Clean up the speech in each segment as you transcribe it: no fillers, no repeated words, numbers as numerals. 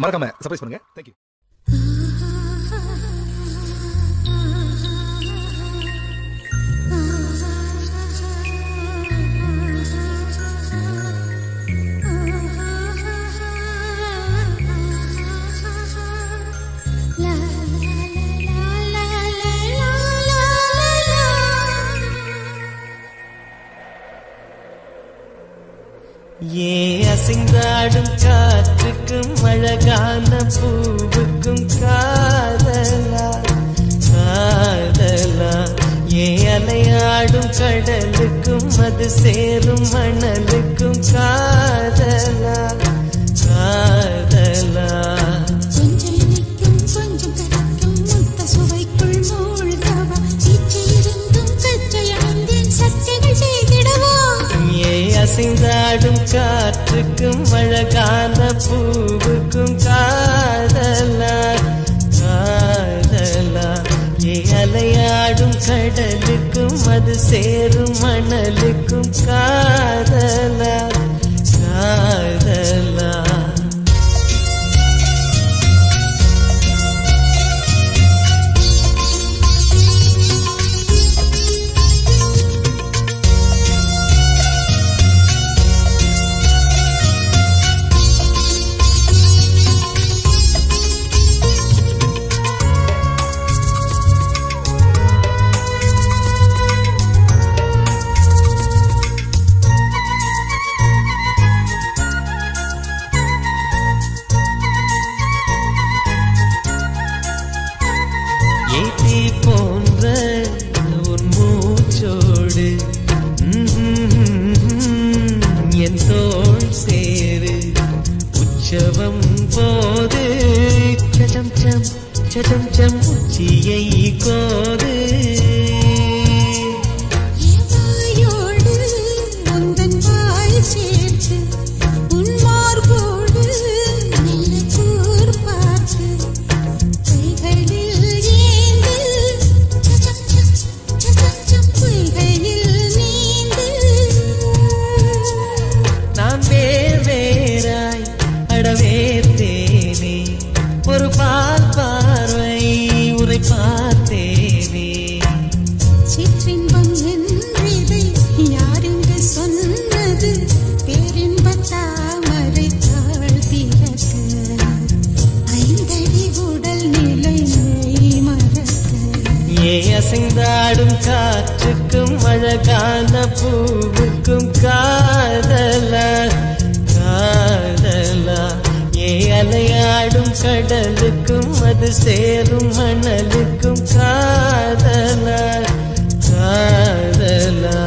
மறக்காம சர்ப்ரைஸ் பண்ணுங்க. தேங்க்யூ. ஏ அசைந்தாடும் காற்றுக்கும் அழகான பூவுக்கும் காதலா காதலா, ஏ அலையாடும் கடலுக்கும் அது சேரும் மணலுக்கும் காதலா காதலா. அசைந்தாடும் காற்றுக்கும் அழகான பூவுக்கும் காதலா காதலா, ஏ அலையாடும் கடலுக்கும் அது சேரும் மணலுக்கும் காதலா காதலா. ஏத்தி போன்ற உன் மூச்சோடு என் தோள் சேரு உற்சவம் போது சடம் சம் சடம் சம் உச்சியை கோது. ஒரு பார்வை உரை பார்த்தேனே, சிற்றின்பம் என்றதை யாரென்று சொன்னது, பேரின்பத் தாமரை தாழ்த்திறக்க ஐந்தடி உடல் நிலை மறக்க. ஏ அசைந்தாடும் காற்றுக்கும் அழகான பூவுக்கும் காதலா காதலா, ஏ அலையாடும் கடலுக்கும் அது சேரும் மணலுக்கும் காதலா காதலா.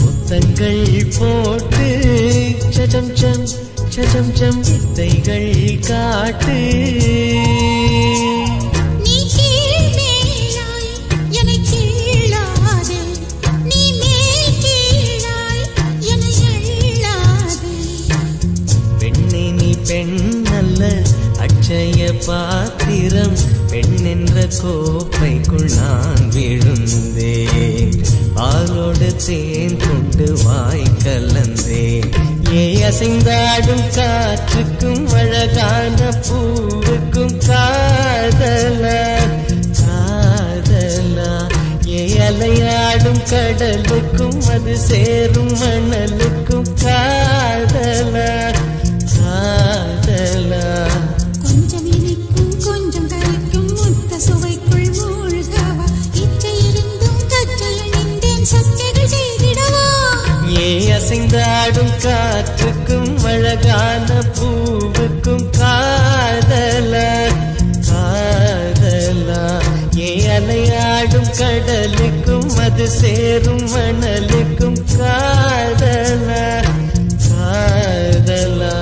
முத்தங்கள் போட்டு சடம் சம் சடம் சம் வித்தைகள் காட்டு. நீ கீழ் மேலாய் என்னை கீழாதே, நீ மேல் கீழாய் என்னை அள்ளாதே. பெண்ணே நீ பெண் அல்ல அட்சய பாத்திரம், பெண் என்ற கோப்பைக்குள் நான் விழுந்தேன், பாலோடு தேன் கொண்டு வாய் கலந்தேன். ஏ அசைந்தாடும் காற்றுக்கும் அழகான பூவுக்கும் காதலா காதலா, ஏ அலையாடும் கடலுக்கும் அது சேரும் மணலுக்கும் காதலா காதலா. கொஞ்சம் இனிக்கும் கொஞ்சம் கரைக்கும் முத்த சுவைக்குள் மூழ்கவா இச்சை இருந்தும் கற்றல் நின்றேன் சக்திகள் செய்திடவா. ஏ அசைந்தாடும் காற்றுக்கும் அழகான பூவுக்கும் காதலா காதலா. ஏ அலையாடும் கடலுக்கும் அது சேரும் மணலுக்கும் காதலா காதலா.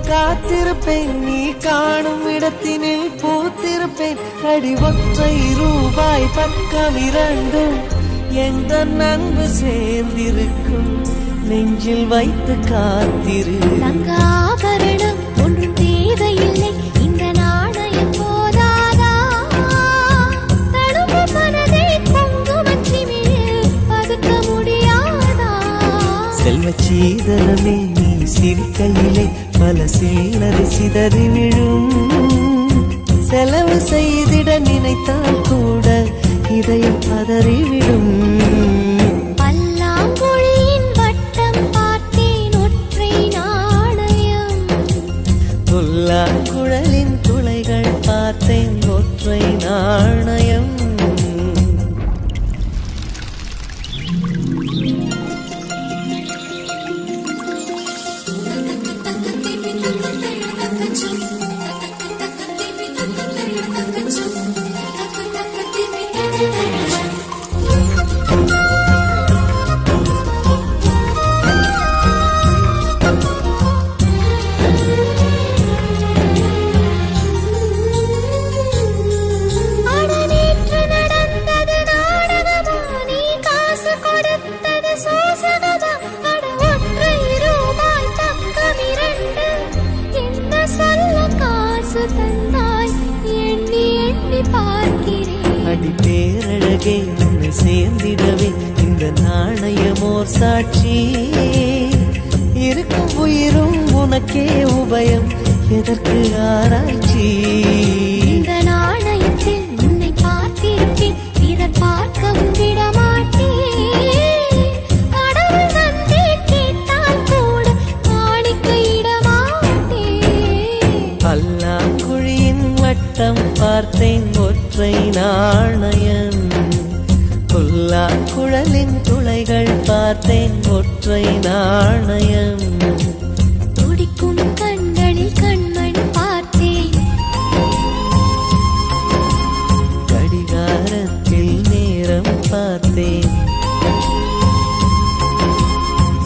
காத்திருப்பேன் நீ காணும் இடத்தினில் பூத்திருப்பேன். அடி ஒற்றை ரூபாய் பக்கம் இரண்டும் எந்த நன்பு சேர்ந்திருக்கும் நெஞ்சில் வைத்து காத்திரு. தங்காபரணம் ஒன்றும் தேவையில்லை இந்த நாணயம் போதாதா. தடுப்பு மனதை குங்குமச்சிமிழில் பதுக்க முடியாதா. செல்வச் சீதனமே நீ சிரிக்கையிலே பல சில்லறை சிதறி விழும். செலவு செய்திட நினைத்தால் கூட இதயம் பதறிவிடும். பல்லாங்குழியின் வட்டம் பார்த்தேன் ஒற்றை நாணயம். புல்லாங்குழலின் துளைகள் பார்த்தேன் ஒற்றை நாணயம். அடி பேரழகே உன்னை சேர்ந்திடவே இந்த நாணயமோர் சாட்சி. இருக்கும் உயிரும் உனக்கே உபயம் எதற்கு ஆராய்ச்சி. இந்த நாணயத்தில் உன்னை பார்த்திருப்பேன் பிறர் பார்க்கவும் விடமாட்டேன். கடவுள் வந்தே கேட்டால் கூட காணிக்கையிட மாட்டேன். பல்லாங்குழியின் வட்ட நாணயம். துடிக்கும் கண்களில் கண்மணி பார்த்தேன், கடிகாரத்தில் நேரம் பார்த்தேன்.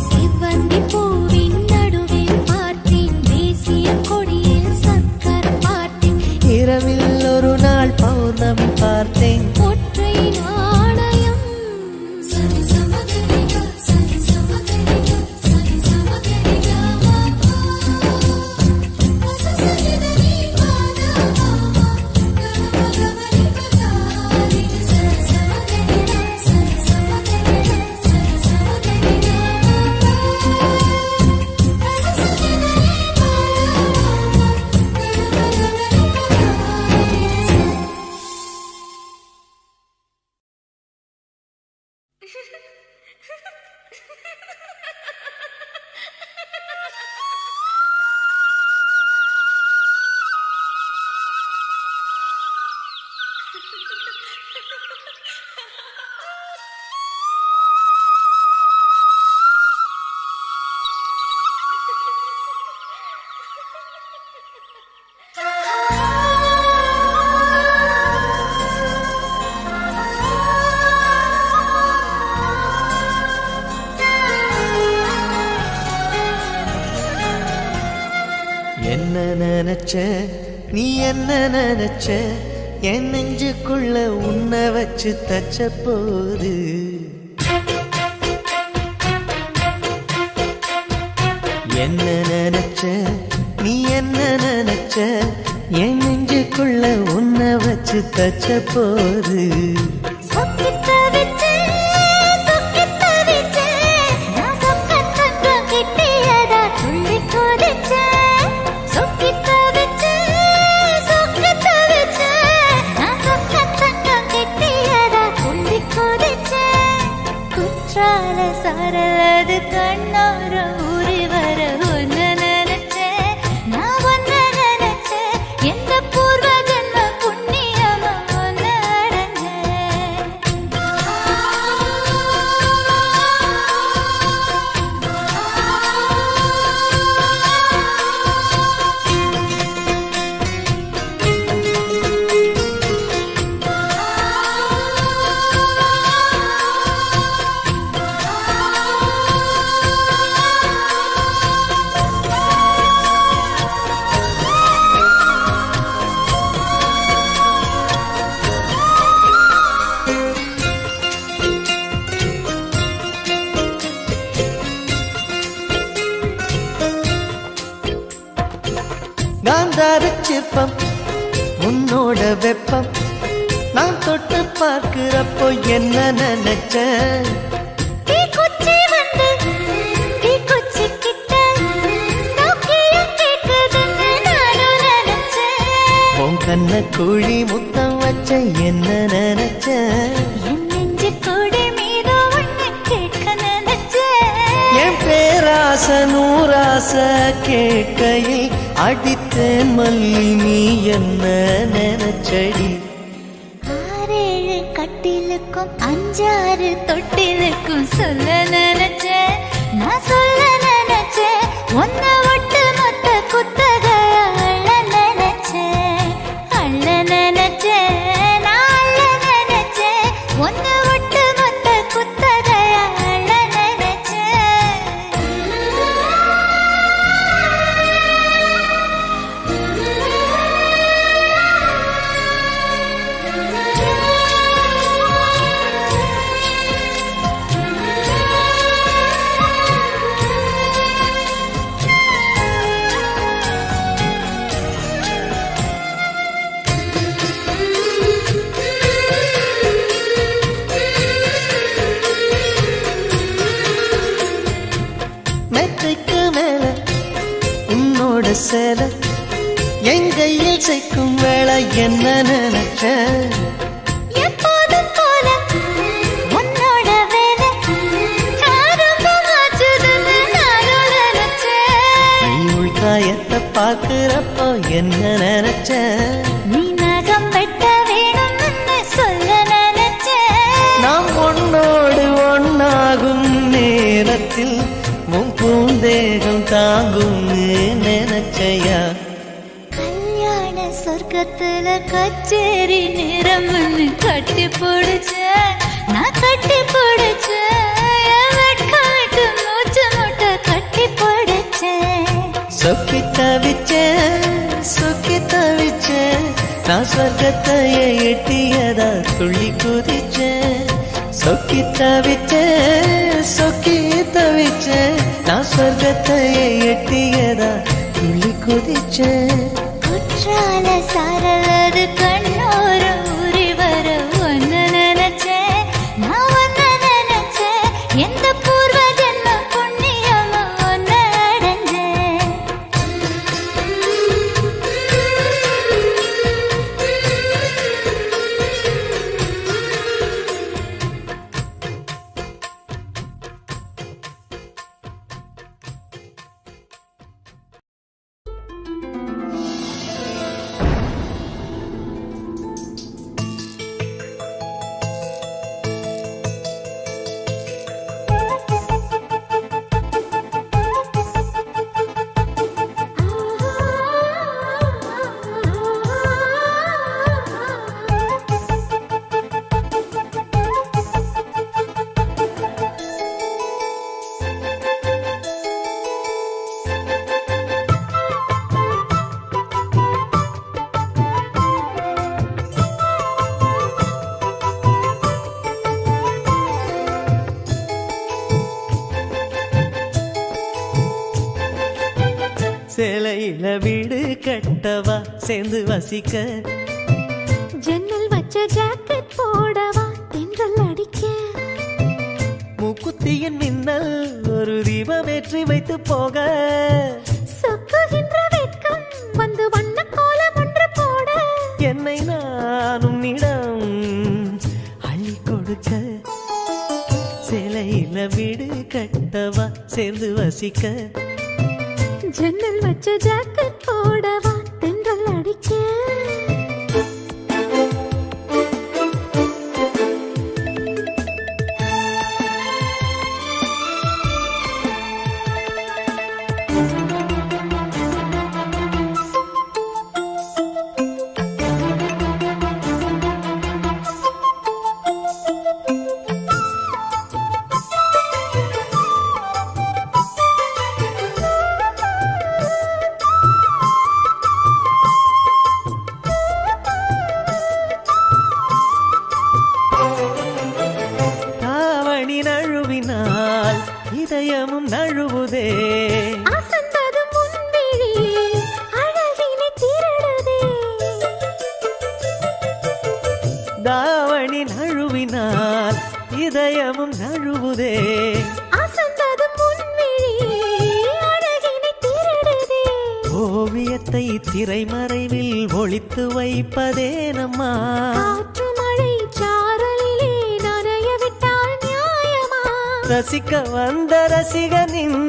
செவ்வந்தி பூவின் நடுவில் பார்த்தேன், தேசிய கொடியில் சக்கரம் பார்த்தேன். இரவில் ஒரு நாள் பௌர்ணமி பார்த்தேன். ஒற்றை நாணயம். சரி சமகரிகா, சரி சமகரிகா, சரி சமகரிகா. சசரிதனி பாதமா, கமகமரிகா. சரி சமகரிகா, சரி சமகரிகா, சரி சமகரிகா. சசரிதனி பாதமா, கமகமரிகா. என்ன நினைச்ச நீ என்ன நினைச்ச என் நெஞ்சுக்குள்ள உன்னை வச்சு தச்ச போது. என்ன நினைச்ச நீ என்ன நினைச்ச என் நெஞ்சுக்குள்ள உன்னை வச்சு தச்ச போது. சொக்கித்த விட்டு சொக்கித்த விட்டு நான் சொக்கத்தங்கம் கிட்டியதா துள்ளி கொதிச்சேன். சொக்கித்த விட்டு சொக்கித்த விட்டு நான் சொக்கத்தங்கம் கிட்டியதா துள்ளி கொதிச்சேன். குற்றால சரலது கண்ணோர ஊறி வர ஒன்னு நினைச்சேன், நான் ஒன்னு நினைச்சேன். எந்த பூர்வ ஜன்ம புண்ணியமா ஒன்னு அடைஞ்சேன். காந்தார சிற்பம் உன்னோட வெப்பம் நான் தொட்டு பார்க்கிறப்போ என்ன நினைச்ச. தீக்குச்சி வந்து தீக்குச்சி கிட்ட சௌக்கியம் கேட்குதுன்னு நானும் நினைச்சேன். உன் கண்ண குழி முத்தம் வச்ச என்ன நினைச்ச. என் நெஞ்சு கொடி மீது ஒண்ணு கேட்க நினைச்சேன். என் பேராச நூராச கேட்கையில் அடித்தேன் மல்லி நீ என்ன நினைச்சடி. 6-7 கட்டிலுக்கும் 5-6 தொட்டிலுக்கும் சொல்ல நினைச்சேன், நான் சொல்ல நினைச்சேன். ஒன்ன ஒட்டு மொத்த குத்தக அள்ள நினைச்சேன், அள்ள நினைச்சேன். நான் அள்ள நினைச்சேன், ஒன்ன ஒட்டு மொத்த குத்தக அள்ள மெத்தைக்கு மேல உன்னோட சேலை என் கையில் சேர்க்கும் வேளை என்ன நினைச்ச. எப்போதும் போல உன்னோட வேலை ஆரம்பமாச்சுதுன்னு நானும் நினைச்சேன். நீ உள்காயத்தை பார்க்கிறப்போ என்ன நினைச்ச. நீ நகம் வெட்ட வேணும்னு சொல்ல நினைச்சேன். நாம் ஒன்னோடு ஒன்னாகும் நேரத்தில் உன் தேகம் தாங்கும்னு நினைச்சையா கல்யாண சொர்க்கத்துல கச்சேரி நிறம்னு கட்டி பிடிச்ச நான் கட்டி பிடிச்ச வெட்காட்டு மூச்சு முட்டை கட்டி பிடிச்சேன் சொக்கி தவிச்சேன் நான் சொர்க்கத்தையே எட்டியதா துள்ளி குதிச்சேன் சொக்கி தவிச்சேன் நான் சொர்க்கத்தையே எட்டியதா துள்ளி குதிச்சேன் குற்றால சாரலது கண்ணோர ஊறி வர ஒன்ன நினைச்சேன் நான் ஒன்ன நினைச்சேன் எந்த பூர்வ ஜென்ம புண்ணியமா ஒன்ன அடைஞ்சேன் சேலையில வீடு கட்டவா சேர்ந்து வசிக்க ஜன்னல் வச்ச ஜாக்கெட் போடவா தென்றல் அடிக்க மூக்குத்தியின் மின்னல் ஒரு தீபமேற்றி வைத்து போக சொக்குகின்ற வெட்கம் வந்து வண்ண கோலம் ஒன்று போட என்னை நானும் இடம் அள்ளி கொடுக்க சேலையில வீடு கட்டவா சேர்ந்து வசிக்க ஜன்னல் வச்ச ஜாக்கெட் போடவா தென்றல் அடிக்க இதயமும் நழுவுதே அசந்ததும் முன்விழி அழகினை திருடுதே தாவணி நழுவினால் இதயமும் நழுவுதே அசந்ததும் முன்விழி அழகினை திருடுதே ஓவியத்தை திரைமறைவில் ஒளித்து வைப்பதே நம்மா காற்று மழை சாரலிலே நனைய விட்டால் நியாயமா ரசிக்க வந்த ரசிகனின்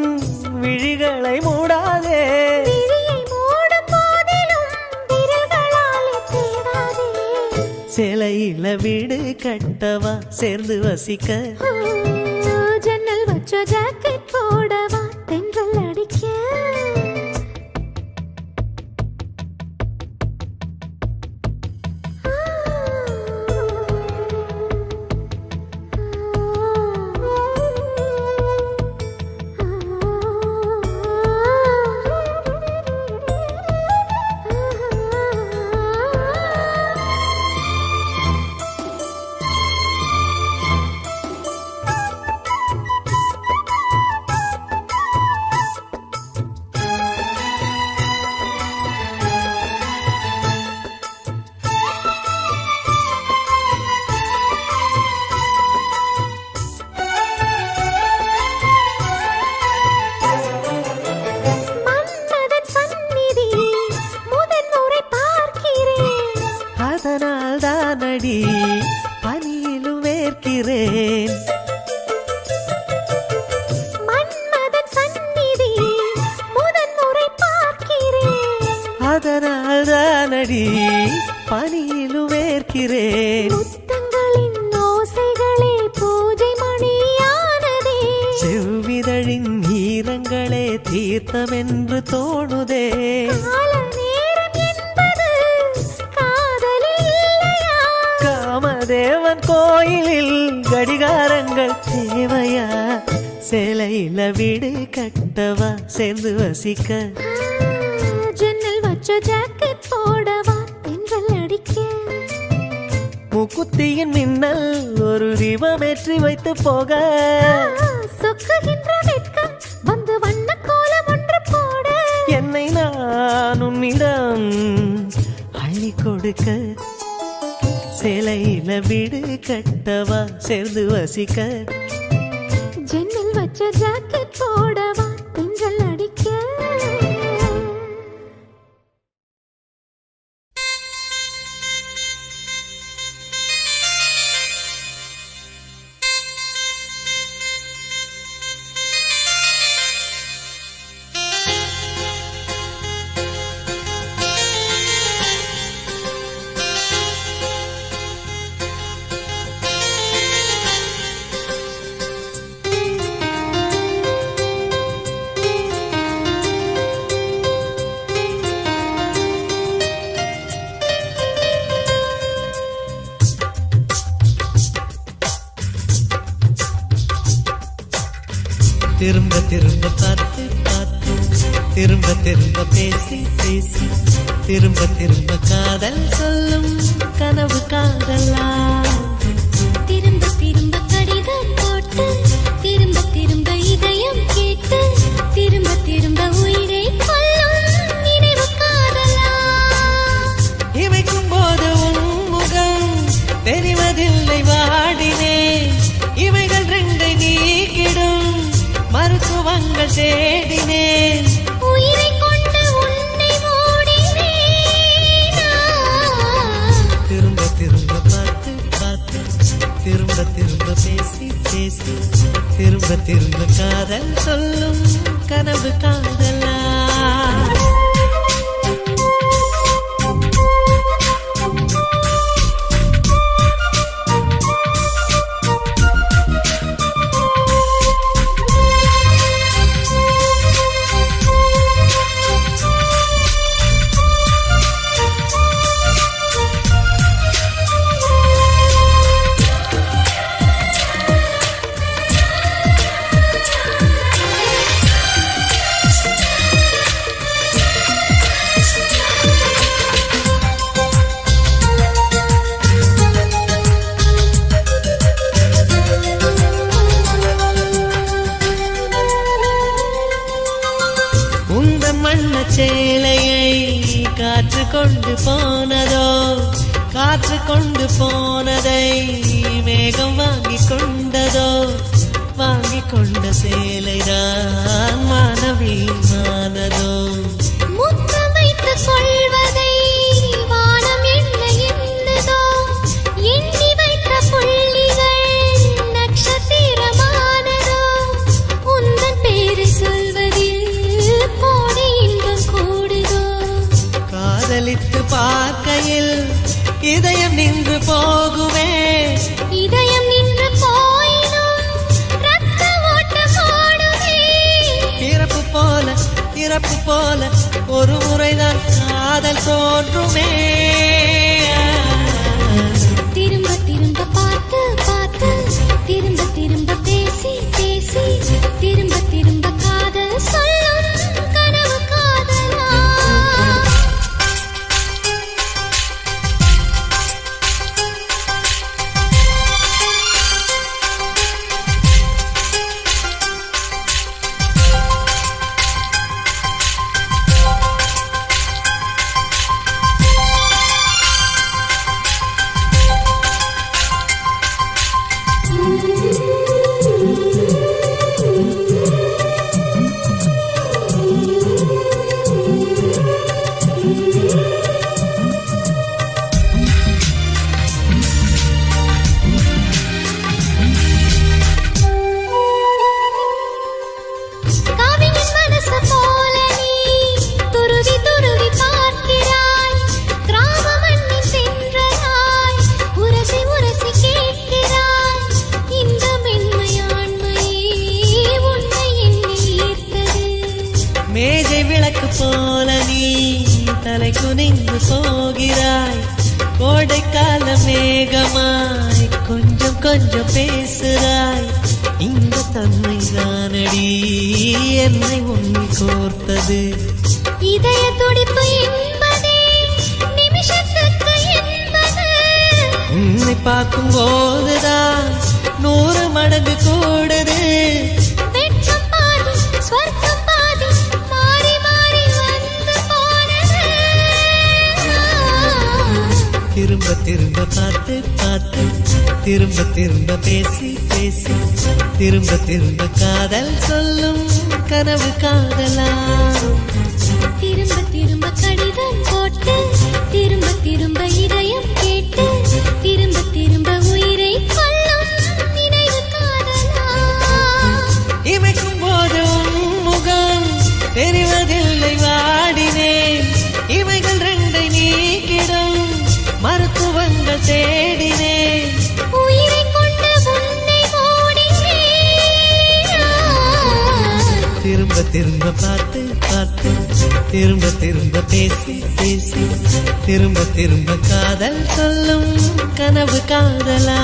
விழிகளை மூடாதே விழியை மூடும் போதிலும் விரல்களாலே தேடாதே சேலையில வீடு கட்டவா சேர்ந்து வசிக்க ஜன்னல் வச்ச ஜாக்கெட் போடவா தென்றல் அடிக்க தானடி பனியிலும் வேர்க்கிறேன் மன்மதன் சந்நிதி முதன் முறை பார்க்கிறேன் அதனால் தானடி பனியிலும் வேர்க்கிறேன் முத்தங்களின் ஓசைகளே பூஜை மணியானதே செவ்விதழின் ஈரங்களே தீர்த்தம் என்று தோணுதே. கால நேரம் என்பது காதலில் இல்லையா? காமதேவன் கோயிலில் கடிகாரங்கள் தேவையா? சேலையில வீடு கட்டவா சேர்ந்து வசிக்க? ஜன்னல் வச்ச ஜாக்கெட் போடவா தென்றல் அடிக்க? முக்குத்தியின் மின்னல் ஒரு தீபமேற்றி வைத்து போக. சொக்குகின்ற வெட்கம் வந்து வண்ண கோலம் ஒன்று போட. என்னை நான் உன்னிடம் அள்ளி கொடுக்க. சேலையில வீடு கட்டவா சேர்ந்து வசிக்க? ஜன்னல் வச்ச ஜாக்கெட் போடவா தென்றல் அடிக்க? திரும்ப திரும்ப பார்த்து பார்த்து, திரும்ப திரும்ப பேசி பேசி, திரும்ப திரும்ப காதல் சொல்லும் கனவு காதலா? திரும்ப திரும்ப கடிதம் போட்டு, திரும்ப திரும்ப இதயம் கேட்டு, திரும்ப திரும்ப உயிரை கொல்லும் நினைவு காதலா? இமைக்கும் போது உன் முகம் தெரிவதில்லை வாடினே. இவைகள் ரெண்டை நீக்கிடும் மருத்துவங்கள் தேடினேன். உயிரை கொண்டு உன்னை மூடினேன். திரும்ப திரும்ப பார்த்து பார்த்து, திரும்ப திரும்ப பேசி பேசி, திரும்ப திரும்ப காதல் சொல்லும் கனவு காதலா? சேலையை காற்று கொண்டு போனதோ, காற்று கொண்டு போனதை மேகம் வாங்கி கொண்டதோ, வாங்கி கொண்ட சேலைதான் மானவீமானதோ. முத்தம் வைத்துக் கொள்வதை வானம் என்ன எண்ணுதோ, எண்ணி வைத்த புள்ளிகள் நட்சத்திரமானதோ. உந்தன் பேரு சொல்வதில் கோடி இன்பம் கூடுதோ. காதலித்து பார்க்கையில் இதயம் நின்று போகுமே. இதயம் நின்று போயினும் ரத்த ஓட்டம் ஓடுமே. பிறப்பு போல ஒரு முறைதான் காதல் தோன்றுமே. திரும்ப திரும்ப பார்த்து பார்த்து, திரும்ப திரும்ப பேசி பேசி, திரும்ப திரும்ப காதல் சொல்லும் கனவு காதலா? தலை குனிந்து போகிறாய் கோடைக்கால மேகமாய் கொஞ்சம் கொஞ்சம் பேசுகிறாய் இந்த தன்மை தானடி என்னை உன்னை கோர்த்தது இதய துடிப்பு என்பதே நிமிஷத்துக்கு என்பது உன்னை பார்க்கும் போதுதான் 100 மடங்கு கூடுது வெட்கம் பாதி ஸ்வர்க்கம் பாதி மாறி மாறி வந்து போனது திரும்ப திரும்ப பார்த்து பார்த்து திரும்ப திரும்ப பேசி பேசி திரும்ப திரும்ப காதல் சொல்லும் கனவு காதலா திரும்ப திரும்ப கடிதம் போட்டு திரும்ப திரும்ப இதயம் கேட்டு திரும்ப திரும்ப உயிரை கொல்லும் நினைவு காதலா இமைக்கும் போது முகம் தெரிவதில்லை வாடினேன் இவைகள் ரெண்டை நீக்கிடும் மருத்துவங்கள் தேடினேன் உயிரை கொண்டு உன்னை ஓடினேன் திரும்ப திரும்ப பார்த்து பார்த்து திரும்ப திரும்ப பேசி பேசி திரும்ப திரும்ப காதல் சொல்லும் கனவு காதலா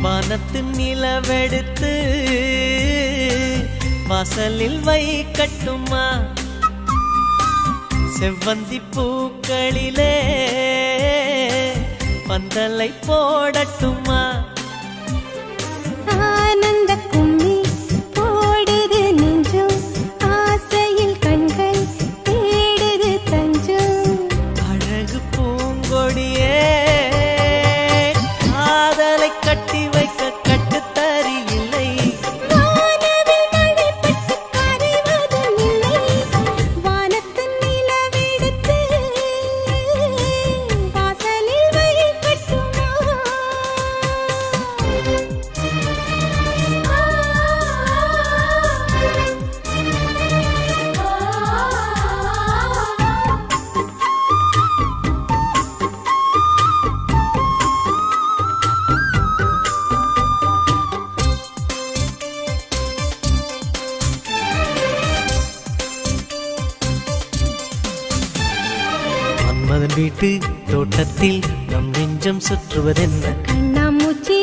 வானத்து நிலவெடுத்து வாசலில் வைக்கட்டுமா செவ்வந்தி பூக்களிலே பந்தலை போடட்டுமா ஆனந்த கும்மி போடுது நெஞ்சம் ஆசையில் கண்கள் தேடுது தஞ்சம் அழகு பூங்கொடியே காதலை கட்டி வைக்க கட்டுத்தறி இல்லை வானவில் மழைப்பட்டு கரைவதும் இல்லை வானத்து நிலவெடுத்து வாசலில் வைக்கட்டுமா மன்மதன் வீட்டு தோட்டத்தில் நம் நெஞ்சம் சுற்றுவதென்ன கண்ணாமூச்சி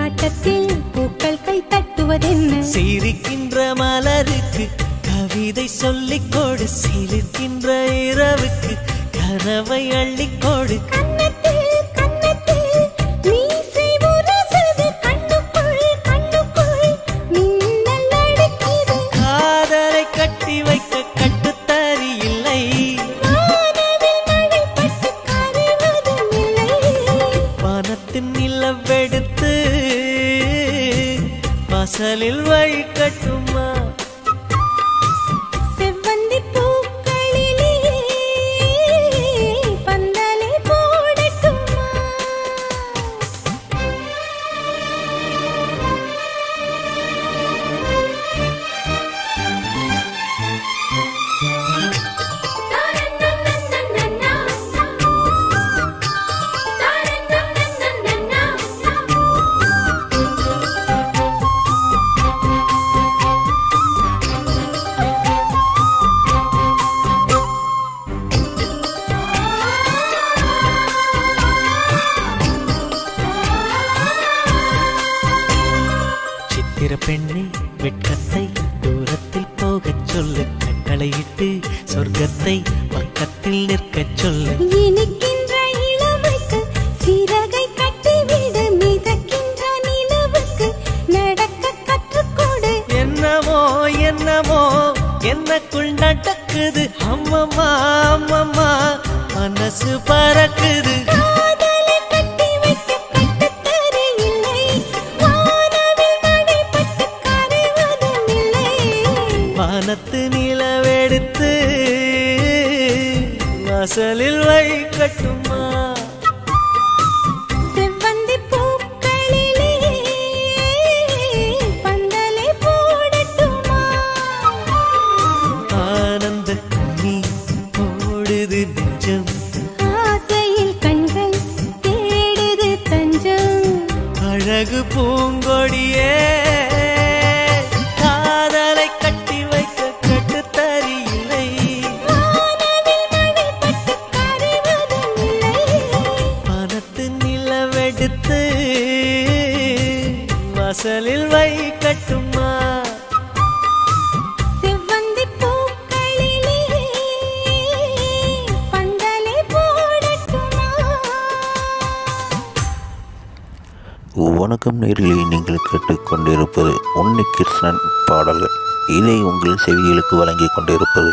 ஆட்டத்தில் பூக்கள் கை தட்டுவதென்ன சிரிக்கின்ற மலருக்கு கவிதை சொல்லிக் கொடு சிலிர்க்கின்ற இரவுக்கு கனவை அள்ளிக்கொடு கண்ணத்தில் கண்ணத்தில் மீசை முரசுது கண்ணுக்குள் கண்ணுக்குள் மின்னல் அடிக்குது காதலை கட்டி வைக்க கட்டுத்தறி இல்லை வானவில் மழைப்பட்டு கரைவதும் இல்லை வானத்தின் நிலவெடுத்து வாசலில் வைக்கட்டுமா செவ்வந்தி பூக்களிலே பந்தலை போடட்டுமா சித்திர பெண்ணே வெட்கத்தை தூரத்தில் போகச் சொல்லு கட்டளையிட்டு சொர்க்கத்தை பக்கத்தில் நிற்கச் சொல்லு இனிக்கின்ற இளமைக்கு சிறகை கட்டிவிடு மிதக்கின்ற நிலவுக்கு நடக்க கற்றுக்கொடு என்னமோ என்னமோ என்னக்குள் நடக்குது அம்மம்மா அம்மம்மா மனசு பறக்குது காதலை கட்டி வைக்க கட்டுத்தறி இல்லை வானவில் மழைப்பட்டு கரைவதும் இல்லை வானத்து நிலவெடுத்து வாசலில் வைக்கட்டுமா செவ்வந்தி பூக்களிலே பந்தலை போடட்டுமா ஆனந்த நீ ஓடுது நெஞ்சம் ஆசையில் கண்கள் தேடுது தஞ்சம் அழகு பூங்கொடியே காதலை கட்டி வைக்க கட்டுத்தறியில்லை வானவில் மழை பட்டு கரைவதும் இல்லை பணத்து நிலவெடுத்து வாசலில் வைக்கட்டுமா செவ்வந்தி பூக்களிலே பந்தலை போடட்டுமா வணக்கம் நேரிலே நீங்கள் கேட்டுக்கொண்டிருப்பது உன்னி கிருஷ்ணன் பாடல்கள். இதை உங்கள் செவிகளுக்கு வழங்கி கொண்டிருப்பது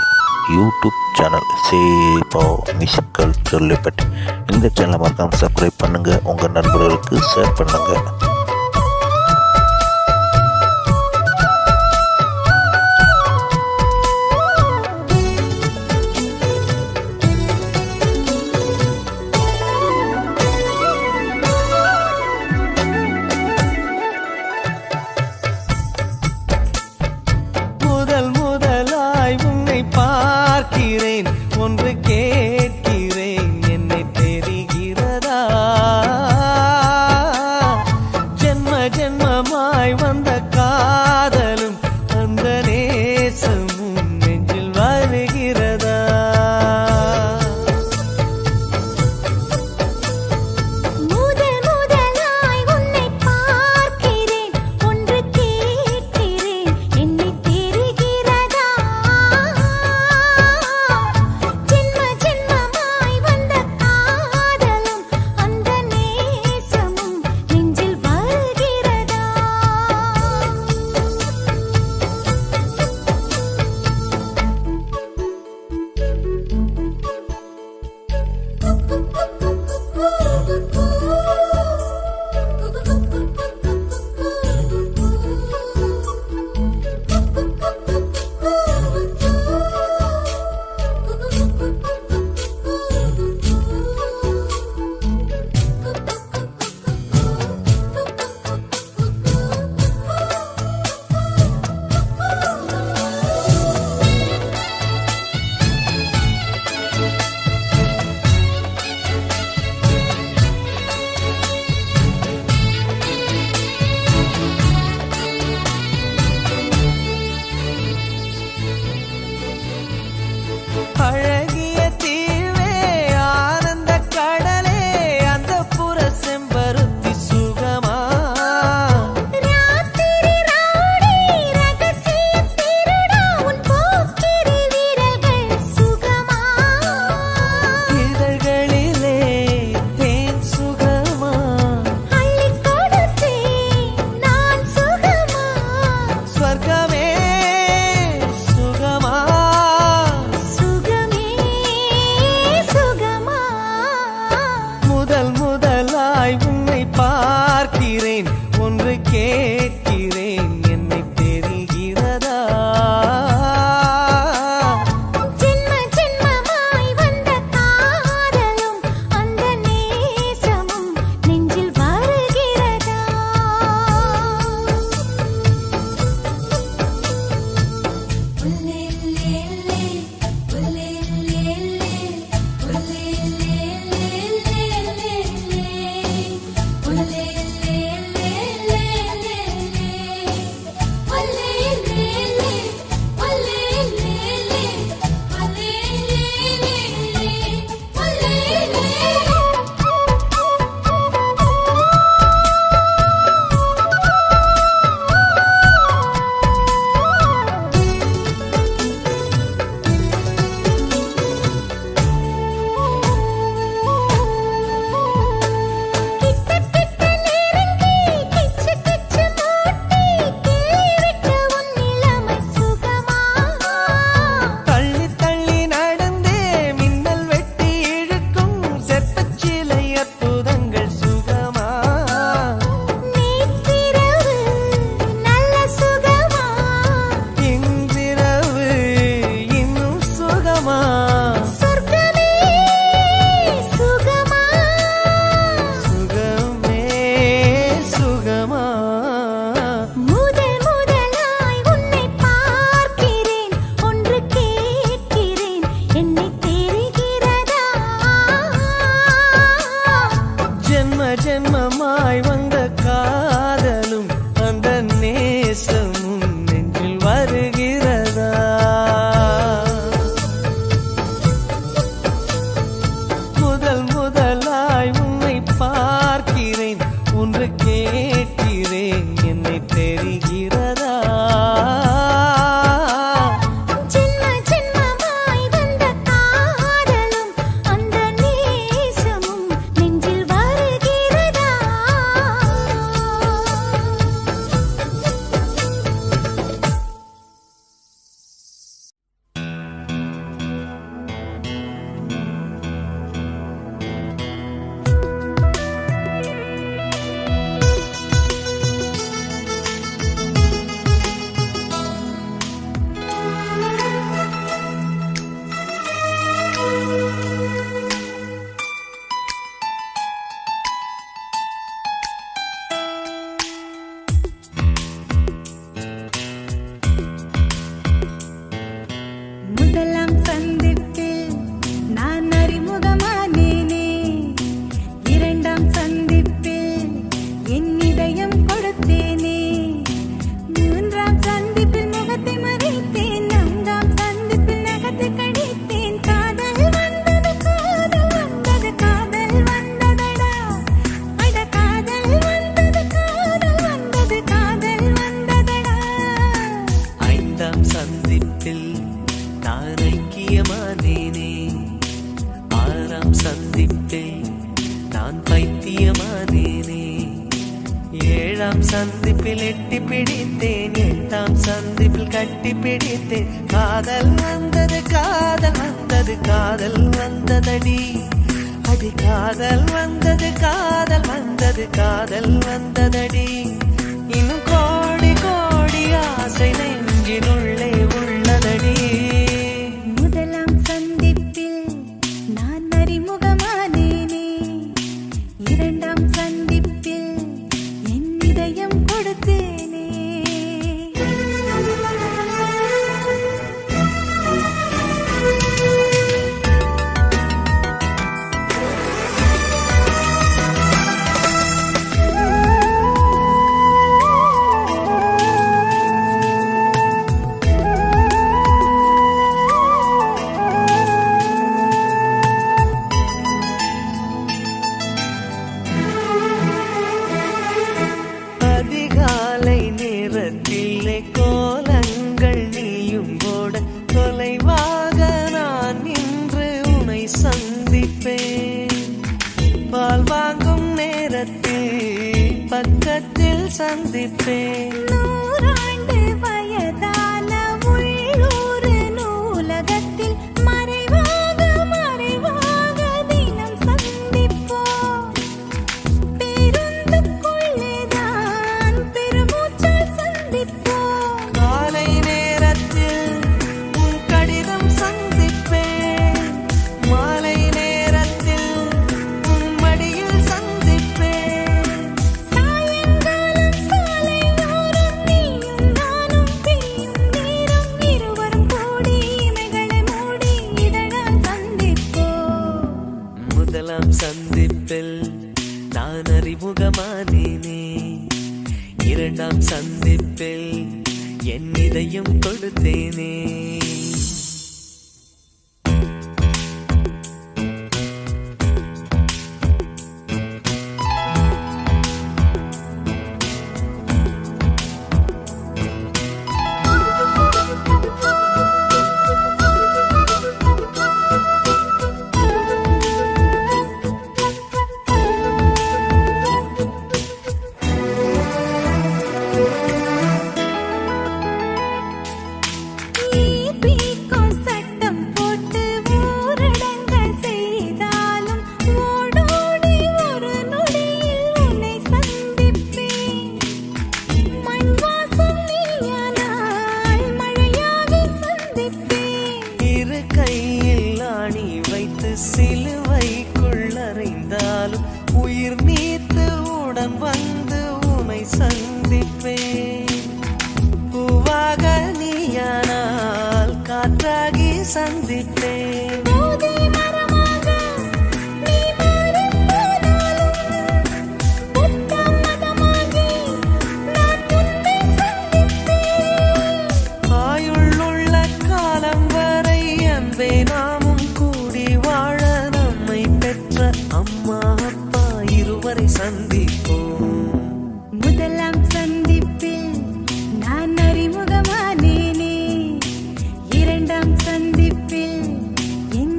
யூடியூப் சேனல் சேபா மியூசிக்கல் சொல்லிப்பட்டு. இந்த சேனலை மறக்காம சப்ஸ்கிரைப் பண்ணுங்கள், உங்கள் நண்பர்களுக்கு ஷேர் பண்ணுங்கள். முதலாய் உன்னை பார்க்கிறேன், ஒன்று கேட்கிறேன், என்னை தெரிகிறதா? ஜென்ம ஜென்மமாய் வந்த காதலும் அந்த நேசமும் நெஞ்சில் வருகிறதா? முதலாய் உன்னை பார்க்கிறேன், ஒன்று கேட்கிறேன், என்னை தெரிகிறதா? ஜென்ம ஜென்மமாய் நான் ஐக்கியமானேனே. ஆறாம் சந்திப்பில் நான் பைத்தியமானேனே. ஏழாம் சந்திப்பில் எட்டி பிடித்தேன், எட்டாம் சந்திப்பில் கட்டி பிடித்தேன். காதல் வந்தது காதல் வந்தது காதல் வந்ததடி அடி. காதல் வந்தது காதல் வந்தது காதல் வந்ததடி. இன்னும் கோடி கோடி ஆசை நெஞ்சினுள்ளே உள்ளதடி. முதலாம் சந்திப்பில் நான் அறிமுகமானேனே. இரண்டாம் சந்திப்பில் என் இதயம் கொடுத்தேனே. அதிகாலை நேரத்திலே கோலங்கள் நீயும் போட, தொலைவாக நான் நின்று உனை சந்திப்பேன். பால் வாங்கும் நேரத்தில் பக்கத்தில் சந்திப்பேன். நூறாண்டு வயதான உள்ளூர் நூலகத்தில் மறைவாக மறைவாக தினம் சந்திப்போம். பேருந்துக்குள்ளேதான் பெருமூச்சால் சந்திப்போம். காலை நேரத்தில் உன் கடிதம் சந்திப்பேன். மாலை நேரத்தில் உன் மடியில் சந்திப்பேன். சாயங்காலம் சாலையோரம் நீயும் நானும் பிரியும் நேரம் இருவரும் கூடி இமைகளை மூடி இதழால் சந்திப்போம். முதலாம் சந்திப்பில் நான் அறிமுகமானேனே. இரண்டாம் சந்திப்பில் என் இதயம் கொடுத்தேனே. ஈபிக்கும் சட்டம் போட்டு ஊரடங்க செய்தாலும் ஓடோடி ஒரு நொடியில் உன்னை சந்திப்பேன். மண் வாசம் நீயானால் மழையாக சந்திப்பேன். இரு கையில் ஆணி வைத்து சிலுவைக்குள் அறைந்தாலும் உயிர் நீத்து உடன் வந்து உனை சந்திப்பேன். பூவாக நீயானால் காற்றாகி சந்திப்பேன். போதை மரமாக நீ மாறிப் போனாலும் புத்த மதமாகி நான் உன்னை சந்திப்பேன். ஆயுள்ளுள்ள காலம் வரை அன்பே நாமும் கூடி வாழ, நம்மை பெற்ற அம்மா அப்பா இருவரை சந்திப்போம். முதலாம் சந்திப்பில் நான் அறிமுகமானேனே. இரண்டாம் சந்திப்பில் என்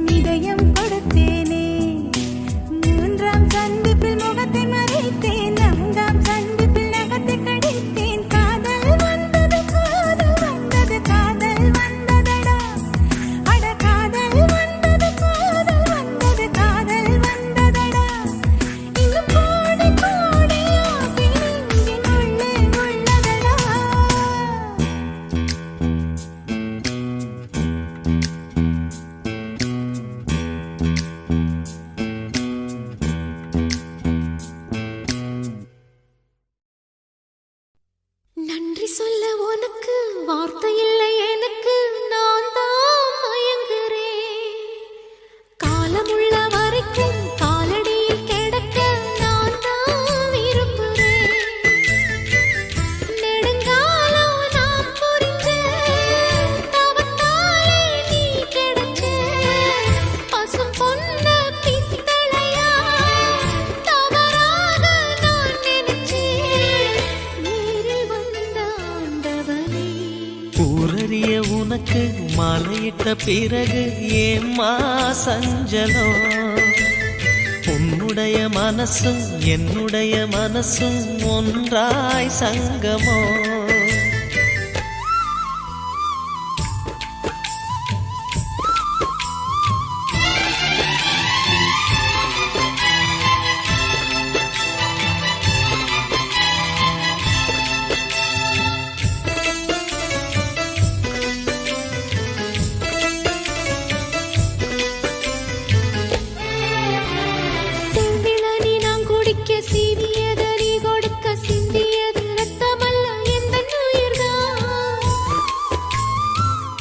விட்ட பிறகு ஏம்மா சஞ்சலம்? உன்னுடைய மனசும் என்னுடைய மனசும் ஒன்றாய் சங்கமோ? செவ்விளநீ நான் குடிக்க சீவியது நீ கொடுக்க சிந்தியது ரத்தமல்ல எந்தன் உயிர்தான்.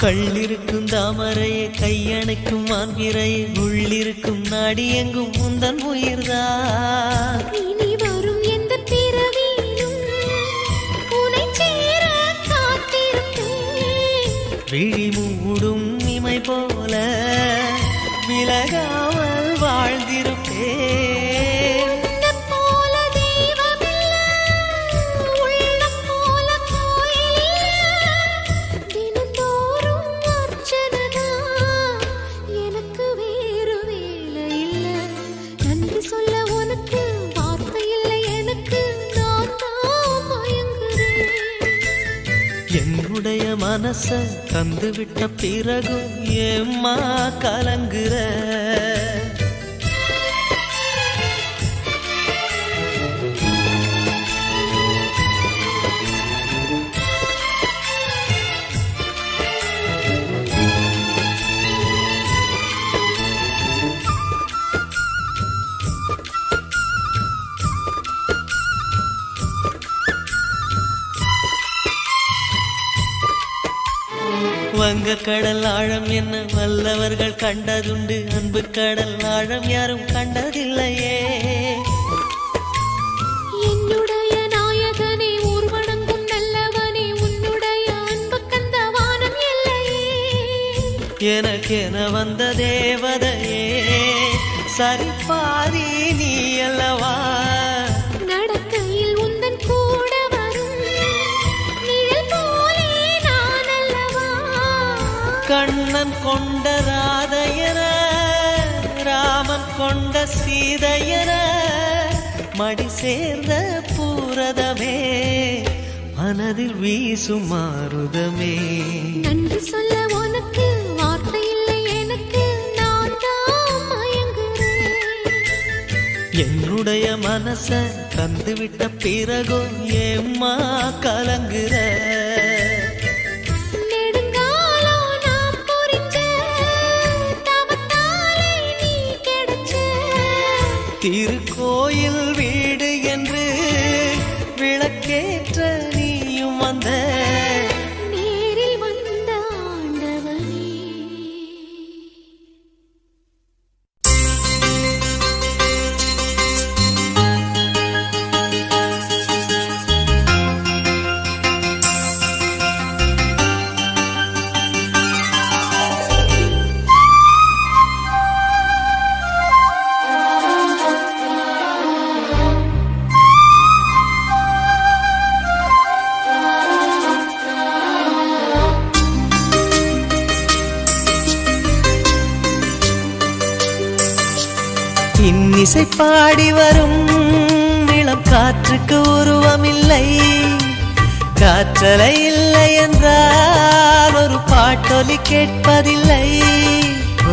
கள்ளிருக்கும் தாமரையை கையணைக்கும் மான்பிரையை உள்ளிருக்கும் நாடி எங்கும் முந்தன் உயிர்தான். இனி வரும் எந்த பிறவியிலும் உனைச் சேர காத்திருப்பேன். விழி மூடும் இமை போல விலகாமல் வாழ்ந்திருப்பேன். உன்னைப் போல தெய்வமில்ல, உள்ளம் போல கோயிலில்ல. தினந்தோறும் அர்ச்சனைதான், எனக்கு வேறு வேலை இல்ல. நன்றி சொல்ல உனக்கு வார்த்தை இல்லை எனக்கு, நான் தான் மயங்குறேன். என்னுடைய மனச தந்துவிட்ட பிறகும் ஏம்மா கலங்குற? வங்க கடல் ஆழம் என்ன வல்லவர்கள் கண்டதுண்டு, அன்பு கடல் ஆழம் யாரும் கண்டதில்லையே. என்னுடைய நாயகனே ஊர்வணங்கும் நல்லவனே, உன்னுடைய அன்பு கந்த வானம் எல்லையே. எனக்கென வந்த தேவதையே சரிபாதி நீ அல்லவா? நடக்கையில் உந்தன் கூட வரும் நிழல் போலே நான் அல்லவா? கண்ணன் கொண்ட ராதையர ராமன் கொண்ட சீதையர மடி சேர்ந்த பூரதமே மனதில் வீசும் மாருதமே. நன்றி சொல்ல உனக்கு வார்த்தை இல்லை எனக்கு, நான் தான் மயங்குறேன். என்னுடைய மனச தந்துவிட்ட பிறகும் ஏம்மா கலங்குற? நெடுங்காலம் நாம் புரிஞ்ச தவத்தாலே நீ கிடைச்ச. திருக்கோயில் வீடு என்று விளக்கேற்ற நீயும் வந்த. நேரில் வந்த ஆண்டவனே. இன்னிசை பாடி வரும் இளம் காற்றுக்கு உருவமில்லை, காற்றலை இல்லை என்றால் ஒரு பாட்டொலி கேட்பதில்லை.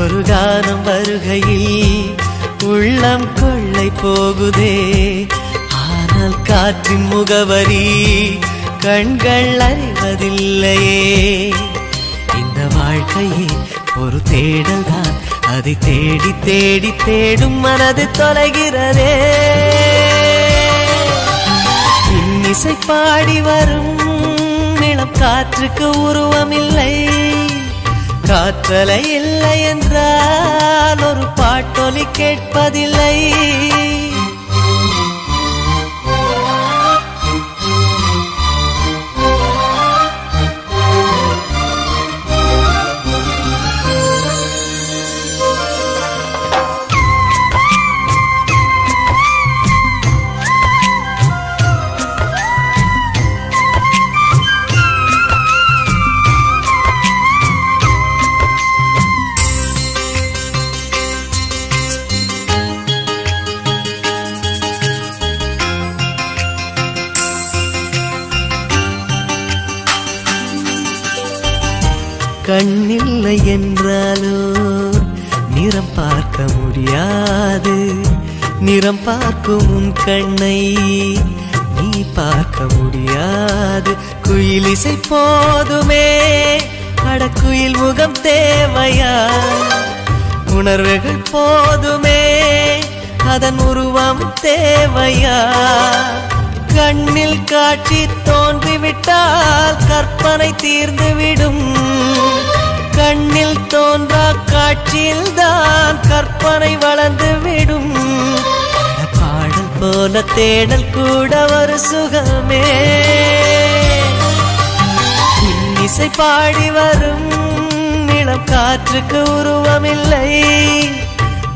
ஒரு கானம் வருகையில் உள்ளம் கொள்ளை போகுதே, ஆனால் காற்றின் முகவரி கண்கள் அறிவதில்லையே. இந்த வாழ்க்கையே ஒரு தேடல் தான், அதை தேடி தேடி தேடும் மனது தொலைகிறதே. இன்னிசை பாடி வரும் இளம் காற்றுக்கு உருவமில்லை, காற்றலை இல்லை என்றால் ஒரு பாட்டொலி கேட்பதில்லை. இல்லை என்றாலோ நிறம் பார்க்க முடியாது. நிறம் பார்க்கும் உன் கண்ணை நீ பார்க்க முடியாது. குயிலிசை போதுமே, அடக்குயில் முகம் தேவையா? உணர்வுகள் போதுமே, அதன் உருவம் தேவையா? கண்ணில் காட்சி தோன்றிவிட்டால் கற்பனை தீர்ந்துவிடும். கண்ணில் தோன்றா காட்சியில் தான் கற்பனை வளர்ந்துவிடும். பாடல் போல தேடல் கூட ஒரு சுகமே. இசை பாடி வரும் இளம் காற்றுக்கு உருவமில்லை.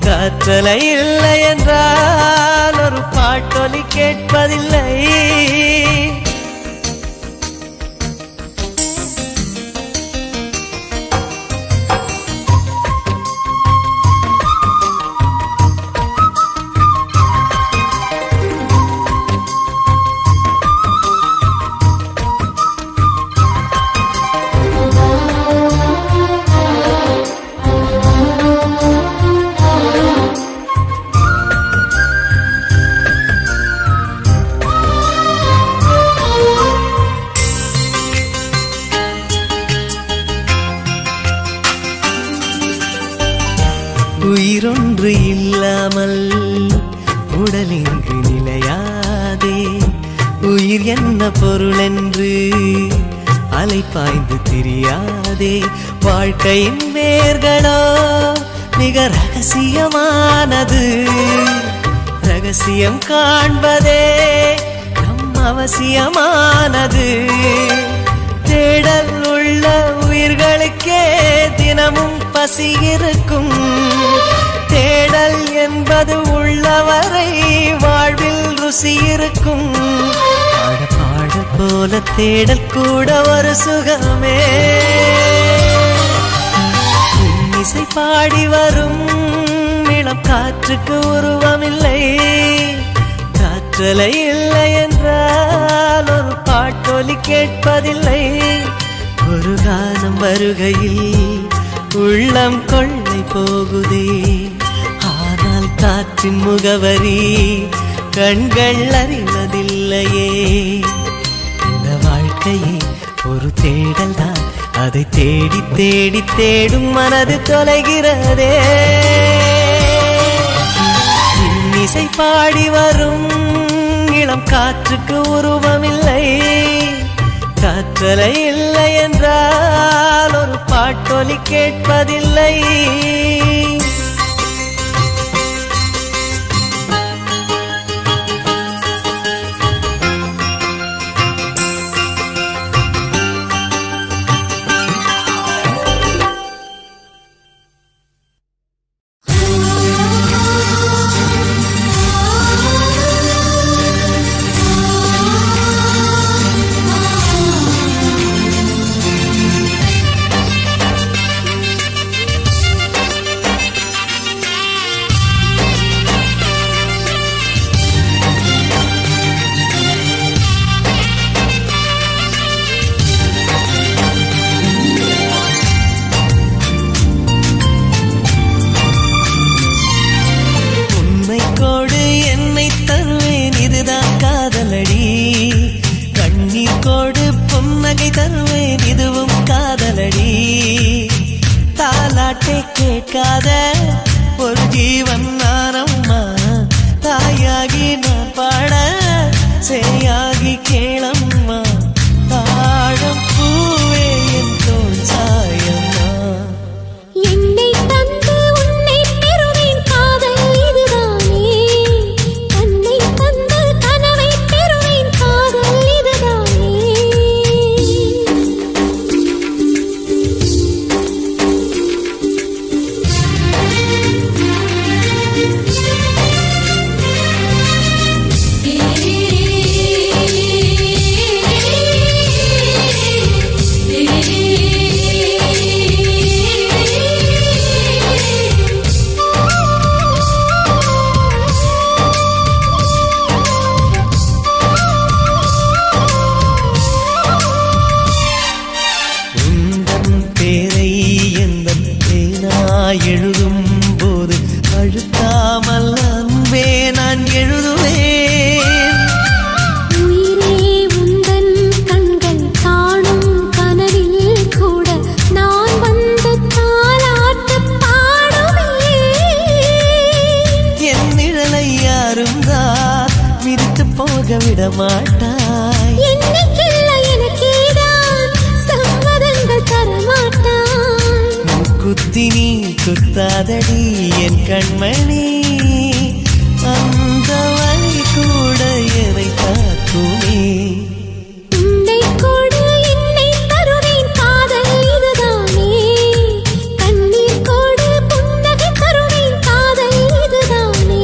காற்றலை இல்லை என்றால் ஒரு பாட்டொலி கேட்பதில்லை. உயிரொன்று இல்லாமல் உடல் இங்கு நிலையாதே. உயிர் என்ன பொருள் என்று அலைப்பாய்ந்து தெரியாதே. வாழ்க்கையின் வேர்களோ மிக ரகசியமானது. ரகசியம் காண்பதே நம் அவசியமானது. தேடல் உள்ள உயிர்களுக்கே தினமும் பசி இருக்கும். தேடல் என்பது உள்ளவரை வாழ்வில் ருசி இருக்கும். பாடல் போல தேடல் கூட ஒரு சுகமே. இசை பாடி வரும் இளம் காற்றுக்கு உருவமில்லை. காற்றலை இல்லை என்றால் ஒரு பாட்டொலி கேட்பதில்லை. ஒரு காலம் வருகையில் உள்ளம் கொள்ளை போகுதே. ஆனால் காற்றின் முகவரி கண்கள் அறிவதில்லையே. இந்த வாழ்க்கையே ஒரு தேடல் தான். அதை தேடி தேடி தேடும் மனது தொலைகிறதே. இசை பாடி வரும் இளம் காற்றுக்கு உருவமில்லை. காற்றலை இல்லை என்றால் ஒரு பாட்டொலி கேட்பதில்லை. கேட்காத ஒரு ஜீவன் நானம்மா. தாயாகி நான் பாட சேயாகி கேளம்மா. தாழம் பூவே என் தோள் சாயம்மா. என்னை தந்து உன்னை பெறுவேன் காதல் இதுதானே. தன்னை தந்து கனவை பெறுவேன் காதல் இதுதானே. எழுதும் போது அழுத்தாமல் அன்பே நான் எழுதுவேன். உயிரே உந்தன் கண்கள் காணும் கனவில் கூட நான் வந்து தாலாட்டு பாடுவேன். என் நிழலை யாரும் தான் மிதித்து போக விட மாட்டாய். என்னைக்கில்லை எனக்கேதான் சம்மதங்கள் தரமாட்டாய். குத்தி நீ குத்தாதடி என் கண்மணி, அந்த வழி கூட என்னை தாக்குமே. உன்னை கொடு என்னை தருவேன் காதல் இதுதானே. கண்ணீர் கொடு புன்னகை தருவேன் காதல் இதுதானே.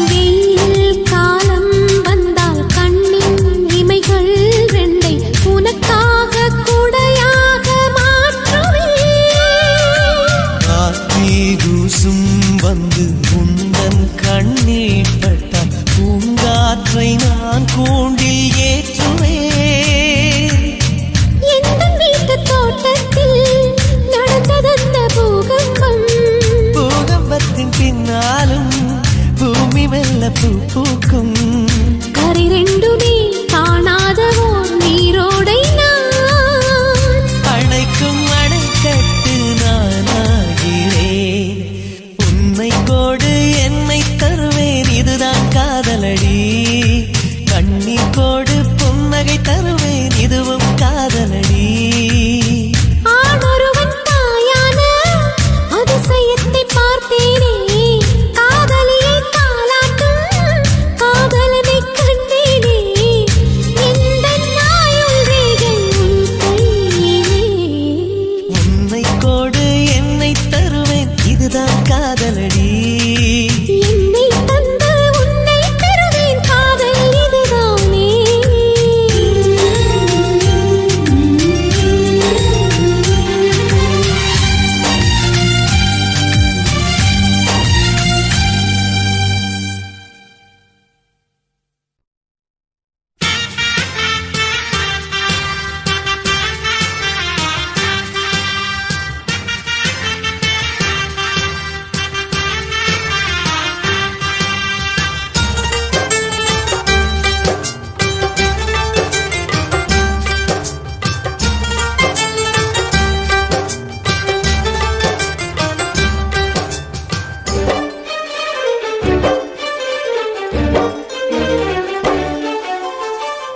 வெயில் காலம் வந்தால் கண்ணின் இமைகள் ரெண்டை உனக்காக குடையாக மாற்றுவேன். காத்தி தூசும் வந்து உந்தன் கண்ணீர் பட்டால் பூங்காற்றை நான் கூண்டில் ஏற்றுவேன். எந்தன் வீட்டுத் தோட்டத்தில் நடந்ததந்த பூகம்பம். பூகம்பத்தின் பின்னாலும் பூமி மெல்ல பூ பூக்கும். கரை ரெண்டுமே காணாத ஓர் நீரோடை நான். அணைக்கும் அணைக்கட்டு நானாகிறேன். உன்னை கோடு என்னை தருவேன் இதுதான் காதலடி. கண்ணீர் கோடு புன்னகை தருவேன் இதுவும் காதலடி. ஆணொருவன் தாயான அதிசயத்தை பார்த்தேனே. காதலியை தாலாட்டும் காதலனை கண்டேனே. எந்தன் ஆயுள் ரேகை உன் கையிலே. உன்னை கோடு என்னை தருவேன் இதுதான் காதலடி. என்னை தந்து உன்னை பெறுவேன் காதல் இதுதானே.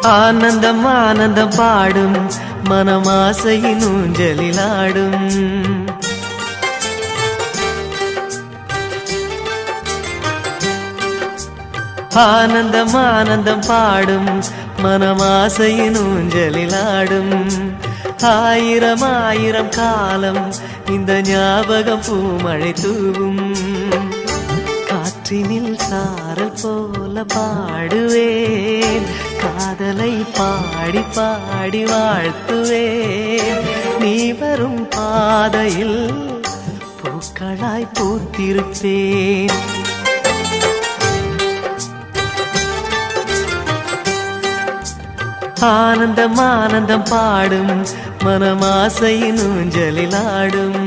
ஆனந்தம் ஆனந்தம் பாடும் மனமாசையின் ஊஞ்சலிலாடும். ஆனந்தம் ஆனந்தம் பாடும் மனமாசையின் ஊஞ்சலிலாடும். ஆயிரம் ஆயிரம் காலம் இந்த ஞாபகம் பூமழை தூவும். காற்றினில் சாரல் போல பாடுவேன் காதலை பாடி பாடி வாழ்த்துவேன். நீ வரும் பாதையில் பூக்களாய் பூத்திருப்பேன். ஆனந்தம் ஆனந்தம் பாடும் மனமாசையின் ஊஞ்சலிலாடும்.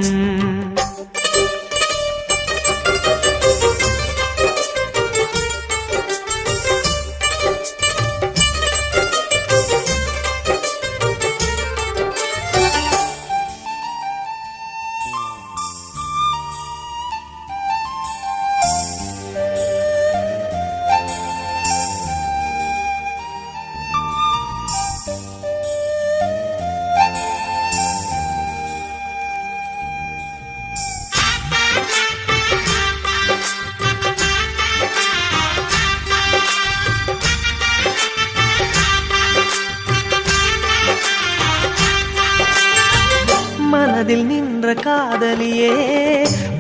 மனதில் நின்ற காதலியே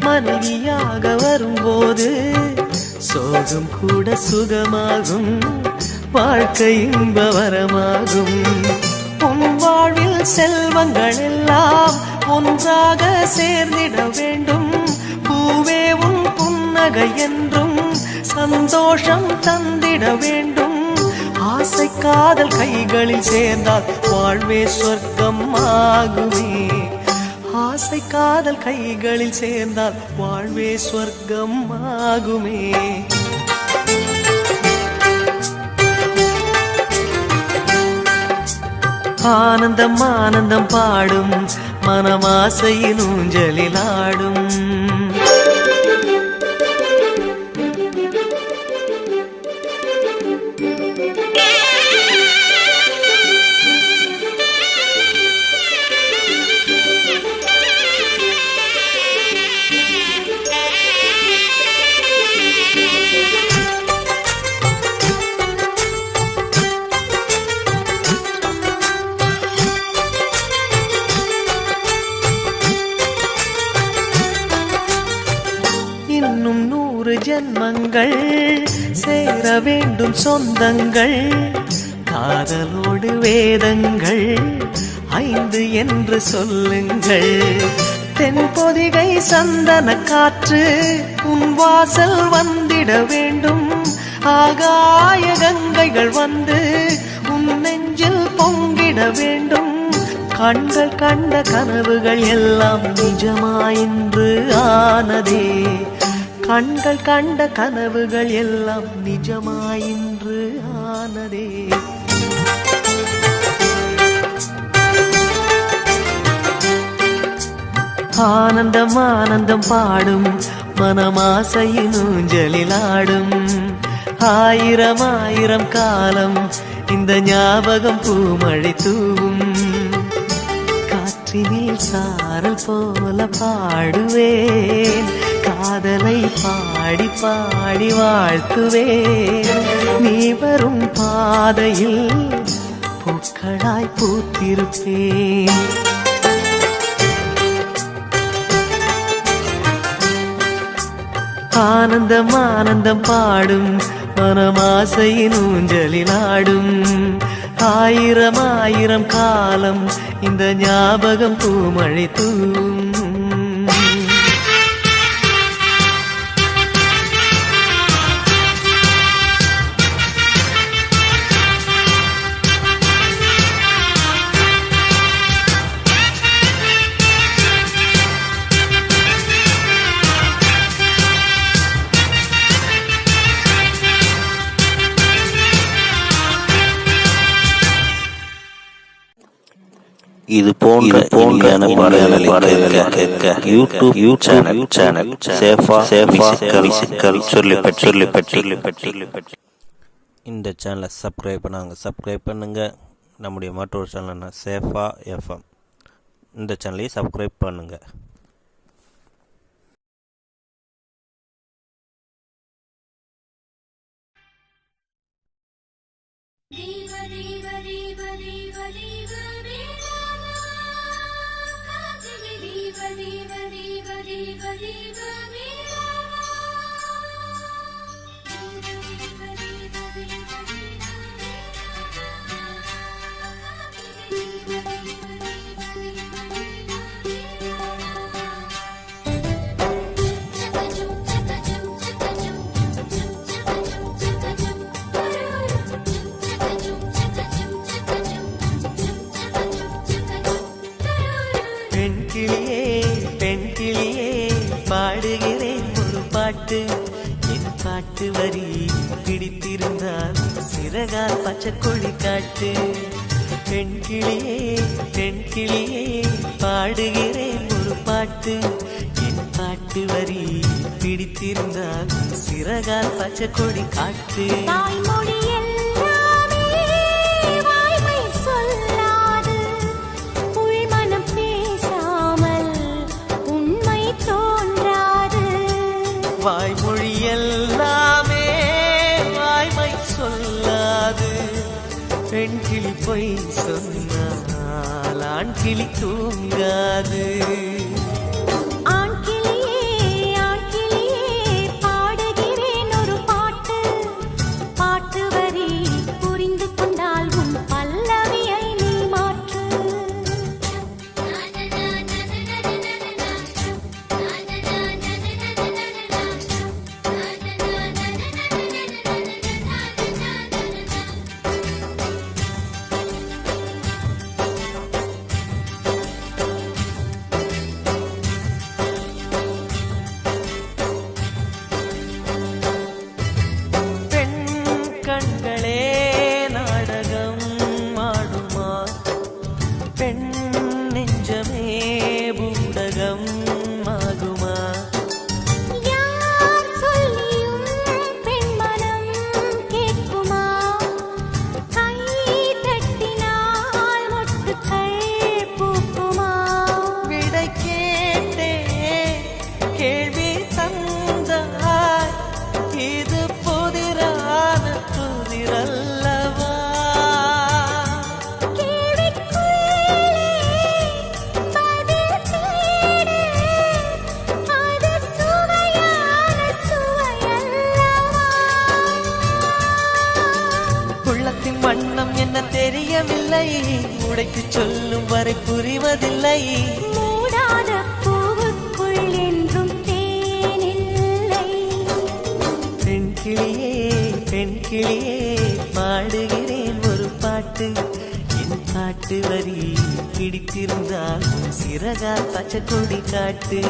மனைவியாக வரும்போது சோகம் கூட சுகமாகும், வாழ்க்கை இன்பவரமாகும். உன் வாழ்வில் செல்வங்கள் எல்லாம் ஒன்றாக சேர்ந்திட வேண்டும். பூவே உன் புன்னகை என்றும் சந்தோஷம் தந்திட வேண்டும். ஆசை காதல் கைகளில் சேர்ந்தால் வாழ்வே சொர்க்கம் ஆகுமே. ஆசை காதல் கைகளில் சேர்ந்தால் வாழ்வே சொர்க்கம் ஆகுமே. ஆனந்தம் ஆனந்தம் பாடும் மனமாசையின் ஊஞ்சலில் ஆடும். இன்னும் 100 ஜென்மங்கள் சேர வேண்டும் சொந்தங்கள். காதலோடு வேதங்கள் 5 என்று சொல்லுங்கள். தென்பொதிகை சந்தன காற்று உன் வாசல் வந்திட வேண்டும். ஆகாய கங்கைகள் வந்து உன் நெஞ்சில் பொங்கிட வேண்டும். கண்கள் கண்ட கனவுகள் எல்லாம் நிஜமாயின்று ஆனதே. கண்கள் கண்ட கனவுகள் எல்லாம் நிஜமாயின்று ஆனதே. ஆனந்தம் ஆனந்தம் பாடும் மனமாசையின் ஊஞ்சலில் ஆடும். ஆயிரம் ஆயிரம் காலம் இந்த ஞாபகம் பூமழை தூவும். காற்றினில் சாரல் போல பாடுவேன், காதலை பாடி பாடி வாழ்த்துவேன். நீ வரும் பாதையில் பூக்களாய் பூத்திருப்பேன். ஆனந்தம் ஆனந்தம் பாடும் மனமாசையின் ஊஞ்சலில் ஆடும். ஆயிரம் ஆயிரம் காலம் இந்த ஞாபகம் பூமழை தூவும். இது போன்ற பாடல்களை கேட்க யூடியூப் சேனல் சேஃபா சொல்லிப்பட்டி. இந்த சேனலை சப்ஸ்கிரைப் பண்ணுங்க. நம்முடைய மற்றொரு சேனல் சேஃபா எஃப்எம், இந்த சேனலையும் சப்ஸ்கிரைப் பண்ணுங்க. பெண் கிளியே பாடுகிறேன் ஒரு பாட்டு. என் பாட்டு வரி பிடித்திருந்தால் சிறகால் பச்சைக்கொடி காட்டு. பெண் கிளியே பாடுகிறேன் ஒரு பாட்டு. என் பாட்டு வரி பிடித்திருந்தால் சிறகால் பச்சைக்கொடி காட்டு. வாய்மொழி எல்லாமே வாய்மை சொல்லாது. பெண் கிளி பொய் பொய் சொன்னால் ஆண் கிளி தூங்காது. ஆண் கிளியே பாடுகிறேன் ஒரு பாட்டு. பாட்டு வரி புரிந்து கொண்டால் உன் பல்லவியை நீ மாற்று. கண்களே நாடகம் ஆடுமா, பெண் நெஞ்சமே பூடகம் ஆகுமா. யார் சொல்லியும் பெண்மனம் கேட்குமா? கை தட்டினால் மொட்டுக்கள் பூக்குமா? விடை கேட்டே கேள்வி தந்தாய், இது புதிரான புதிரல்லவா. கேள்விக்குள்ளே பதில் தேடு, அது சுவையான சுவையல்லவா. உள்ளத்தின் வண்ணம் என்ன தெரியவில்லை, உடைத்து சொல்லும் வரை புரிவதில்லை. மூடாத பூவுக்குள் என்றும் தேனில்லை. பெண் கிளியே பாடுகிறேன் ஒரு பாட்டு. என் பாட்டு வரி பிடித்திருந்தால் சிறகால் பச்சை கொடி காட்டு.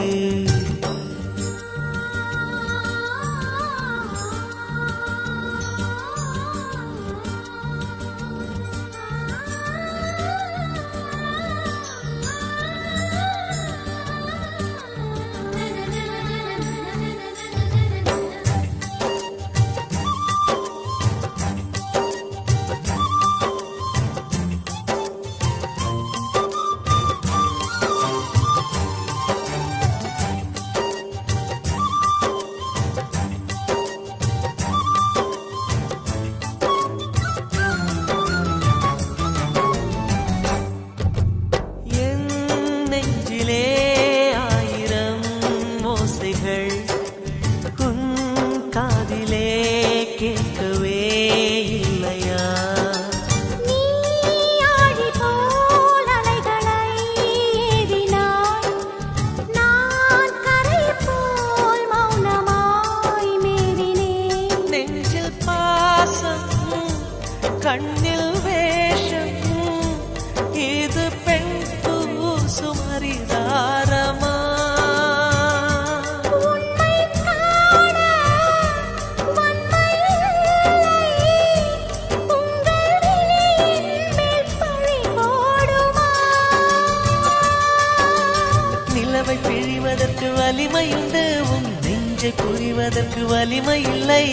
என் நெஞ்சிலே ஆயிரம் ஓசைகள் உன் காதிலே கேட்கவே இல்லையா. நீ ஆழி போல் அலைகளை ஏறினாய், நான் கரை போல் மௌனமாய் மேவினேன். நெஞ்சில் பாசம் கண்ணில் வேஷம், இது பெண் சுமரிதாரமா. உண்மை காண வன்மை இல்லை, உங்கள் விழியின் மேல் பழி போடுமா? நிலவை பிழிவதற்கு வலிமையுண்டு, உன் நெஞ்சை புரிவதற்கு வலிமை இல்லை.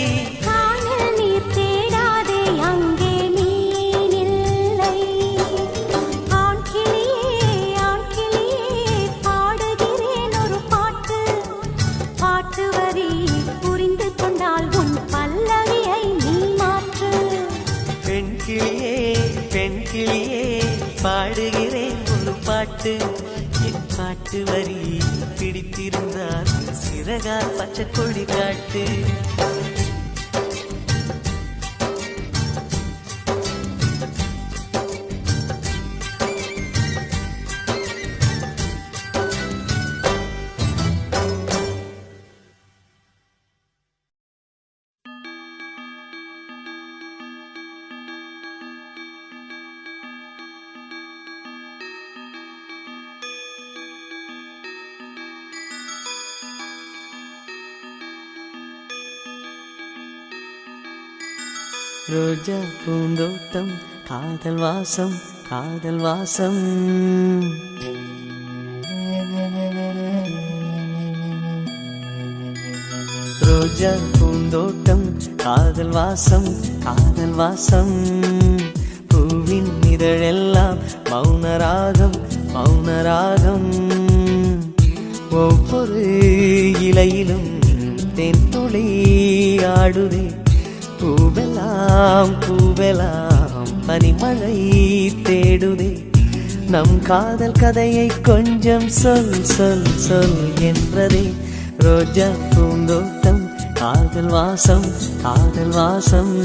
காணல் நீர் தேடாதே, அங்கே மீன் இல்லை. ஆண் கிளியே பாடுகிறேன் ஒரு பாட்டு. பாட்டு வரி புரிந்து கொண்டால் உன் பல்லவியை நீ மாற்று. பெண் கிளியே பாடுகிறேன் ஒரு பாட்டு. என் பாட்டு வரி பிடித்திருந்தால் சிறகால் பச்சை கொடி காட்டு. ரோஜா பூந்தோட்டம் காதல் வாசம் காதல் வாசம். ரோஜா பூந்தோட்டம் காதல் வாசம் காதல் வாசம். பூவின் இதழெல்லாம் மௌனராகம் மௌனராகம். ஒவ்வொரு இலையிலும் தென் துளி ஆடுதே. பூவெல்லாம் பூவெல்லாம் பனிமழை தேடுதே நம் காதல் கதையை கொஞ்சம் சொல் சொல் சொல் என்றதே ரோஜா பூந்தோட்டம் காதல் வாசம் காதல் வாசம்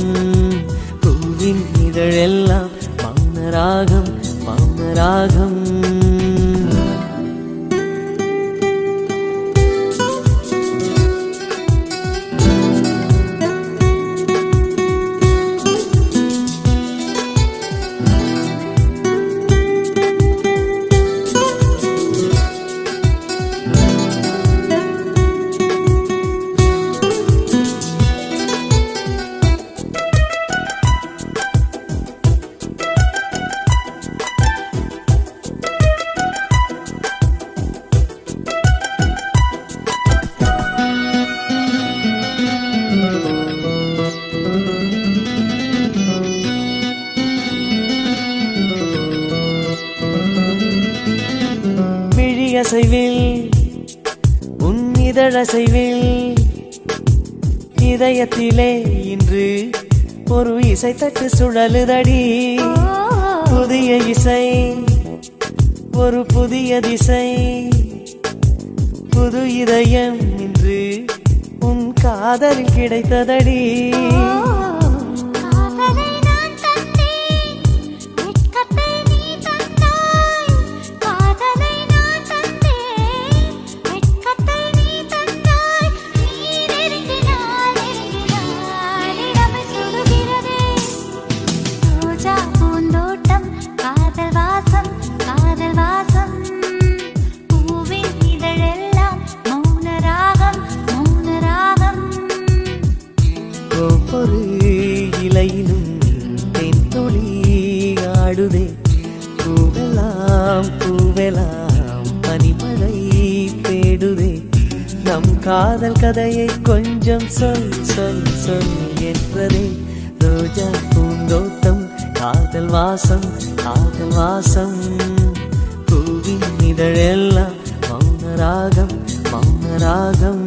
பூவின் இதழெல்லாம் மௌனராகம் மௌனராகம் அசைவில் உன் இதழசைவில் இதயத்திலே இன்று ஒரு இசை தட்டு சுழலுதடி புதிய இசை ஒரு புதிய திசை புது இதயம் இன்று உன் காதலில் கிடைத்ததடி ஒவ்வொரு இலையிலும் தென்தொழி ஆடுதே பூவெல்லாம் பூவெல்லாம் பனிமழை தேடுதே நம் காதல் கதையை கொஞ்சம் சொல் சொல் சொல் என்றதே ரோஜா பூந்தோட்டம் காதல் வாசம் காதல் வாசம் பூவின் இதழெல்லாம் மௌனராகம் மௌனராகம்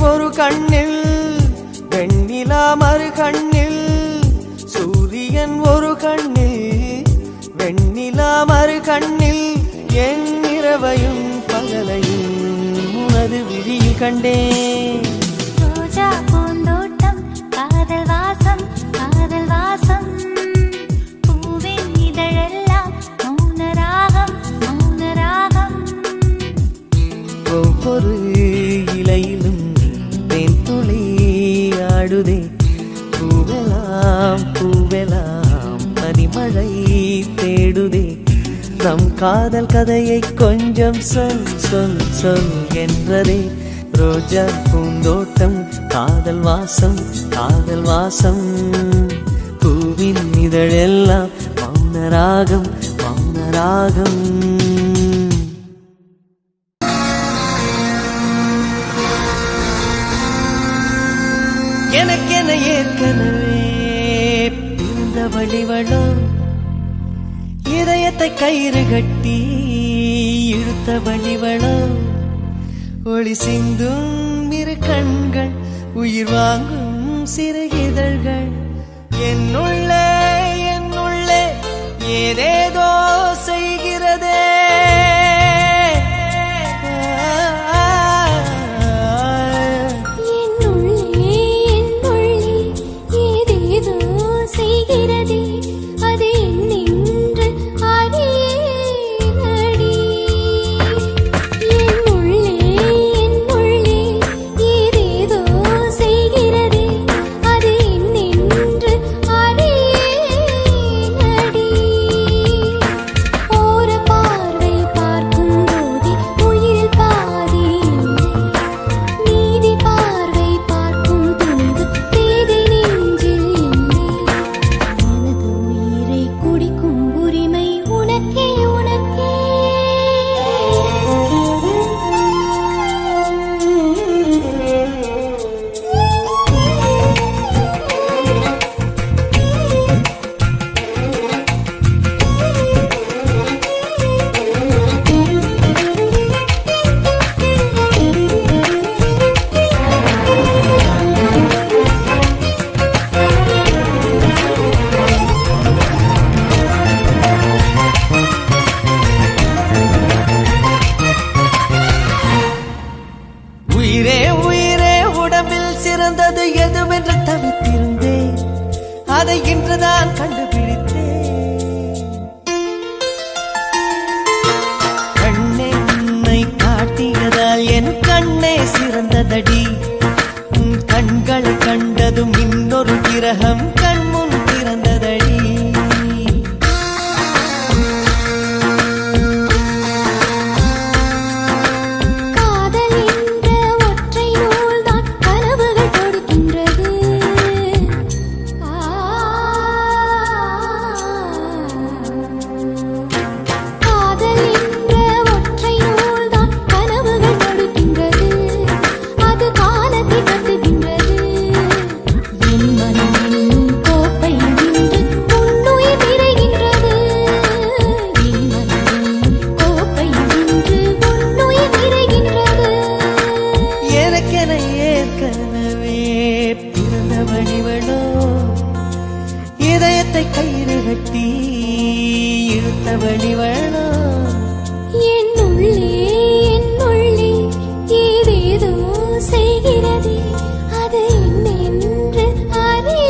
ஒரு கண்ணில் வெண்ணிலா மறு கண்ணில் சூரியன் ஒரு கண்ணில் வெண்ணிலா மறு கண்ணில் என் இரவையும் பகலையும் உனது விழியில் கண்டேன் ரோஜா பூந்தோட்டம் காதல் வாசம் காதல் வாசம் பூவின் இதழெல்லாம் மௌனராகம் மௌனராகம் ஒவ்வொரு இலையிலும் தென்துளி ஆடுதே பூவெல்லாம் பூவெல்லாம் பனிமழை தேடுதே நம் காதல் கதையை கொஞ்சம் சொல் சொல் சொல் என்றதே ரோஜா பூந்தோட்டம் காதல் வாசம் காதல் வாசம் பூவின் இதழெல்லாம் மௌனராகம் மௌனராகம் எனக்கென ஏற்கனவே பிறந்த வழிவளோ இதயத்தை கயிறு கட்டி இழுத்த வழிவளோ ஒளி சிந்தும் இரு கண்கள் உயிர் வாங்கும் சிறு இதழ்கள் என்னுள்ளே என்னுள்ளே ஏதேதோ செய்கிறதே என்னுள்ளே அதை இன்றுதான் கண்டுபிடித்தேன். கண்ணென்னை காட்டியதால் என் கண்ணே சிறந்ததடி. கண்களை கண்டதும் இன்னொரு கிரகம் கண்முன் திறந்ததடி. இதயத்தை கயிறு கட்டி இழுத்தவழி வேணா. என்னுள்ளே ஏதேதோ செய்கிறது, அது என்னென்று அறியேனடி.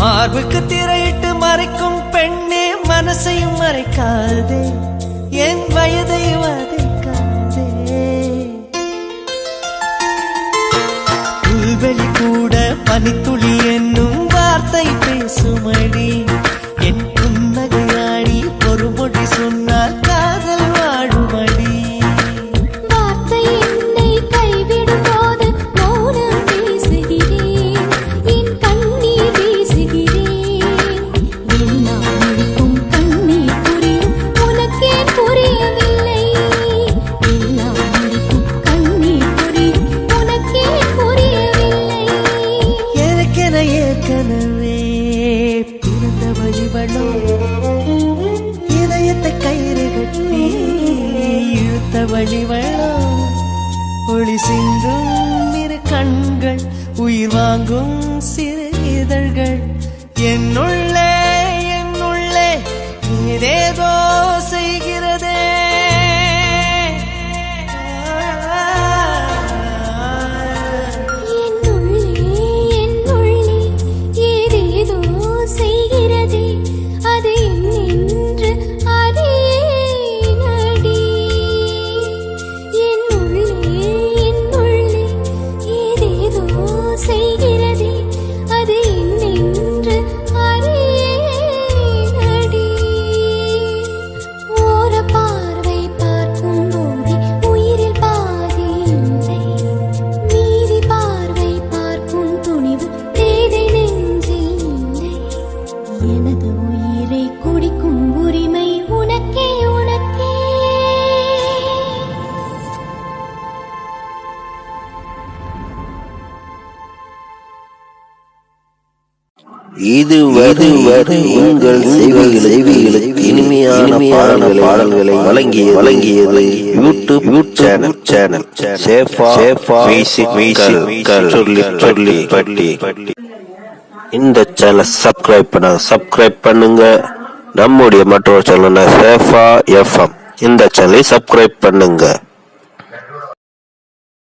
மார்புக்கு திரையிட்டு மறைக்கும் பெண்ணே, மனசையும் மறைக்காதே, என் வயதை வதைக்காதே. புல்வெளி கூட பனித்துளி என்னும் வார்த்தை பேசுமடி. என் புன்னகையாடி ஒரு மொழி சொன்னால் காதல் வாழுமடி. வார்த்தை என்னை கைவிடும் போது மௌனம் பேசுகிறேன், என் கண்ணீர் வீசுகிறேன். எல்லாம் முழுக்கும் கண்ணீர் புரியும், உனக்கே புரியவில்லை. எல்லாம் முழுக்கும் கண்ணீர் புரியும், உனக்கே புரியவில்லை. எனக்கென ஏற்கனவே பிறந்த வழிவளோ, இதயத்தை கயிறு கட்டி இழுத்த வழிவளோ. ஒளி சிந்தும் இரு கண்கள், உயிர் வாங்கும் சிறு இதழ்கள். என்னுள்ளே ஏதேதோ செய்கிறதே. என்னுள்ளே ஏதேதோ செய்கிறதே, அது என்னென்று அறியேனடி. என்னுள்ளே ஏதேதோ செய்கிறதே, அது என்னென்று அறியேனடி. ஓர பார்வை பார்க்கும் போதே உயிரில் பாதி இல்லை, மீதி பார்வை பார்க்கும் துணிவு தேதை நெஞ்சில் இல்லை. எனது உயிரை குடிக்கும் உரிமை உனக்கே. இதுவரை உங்கள் செவிகளுக்கு இனிமையான பாடல்களை வழங்கியது யூடியூப் சேனல் சேஃபா மியூசிக்கல் சொல்லி பட்டி. இந்த சேனலை சப்ஸ்கிரைப் பண்ணுங்க. நம்முடைய மற்றொரு சேனல் சேஃபா FM, இந்த சேனலை சப்ஸ்கிரைப் பண்ணுங்க.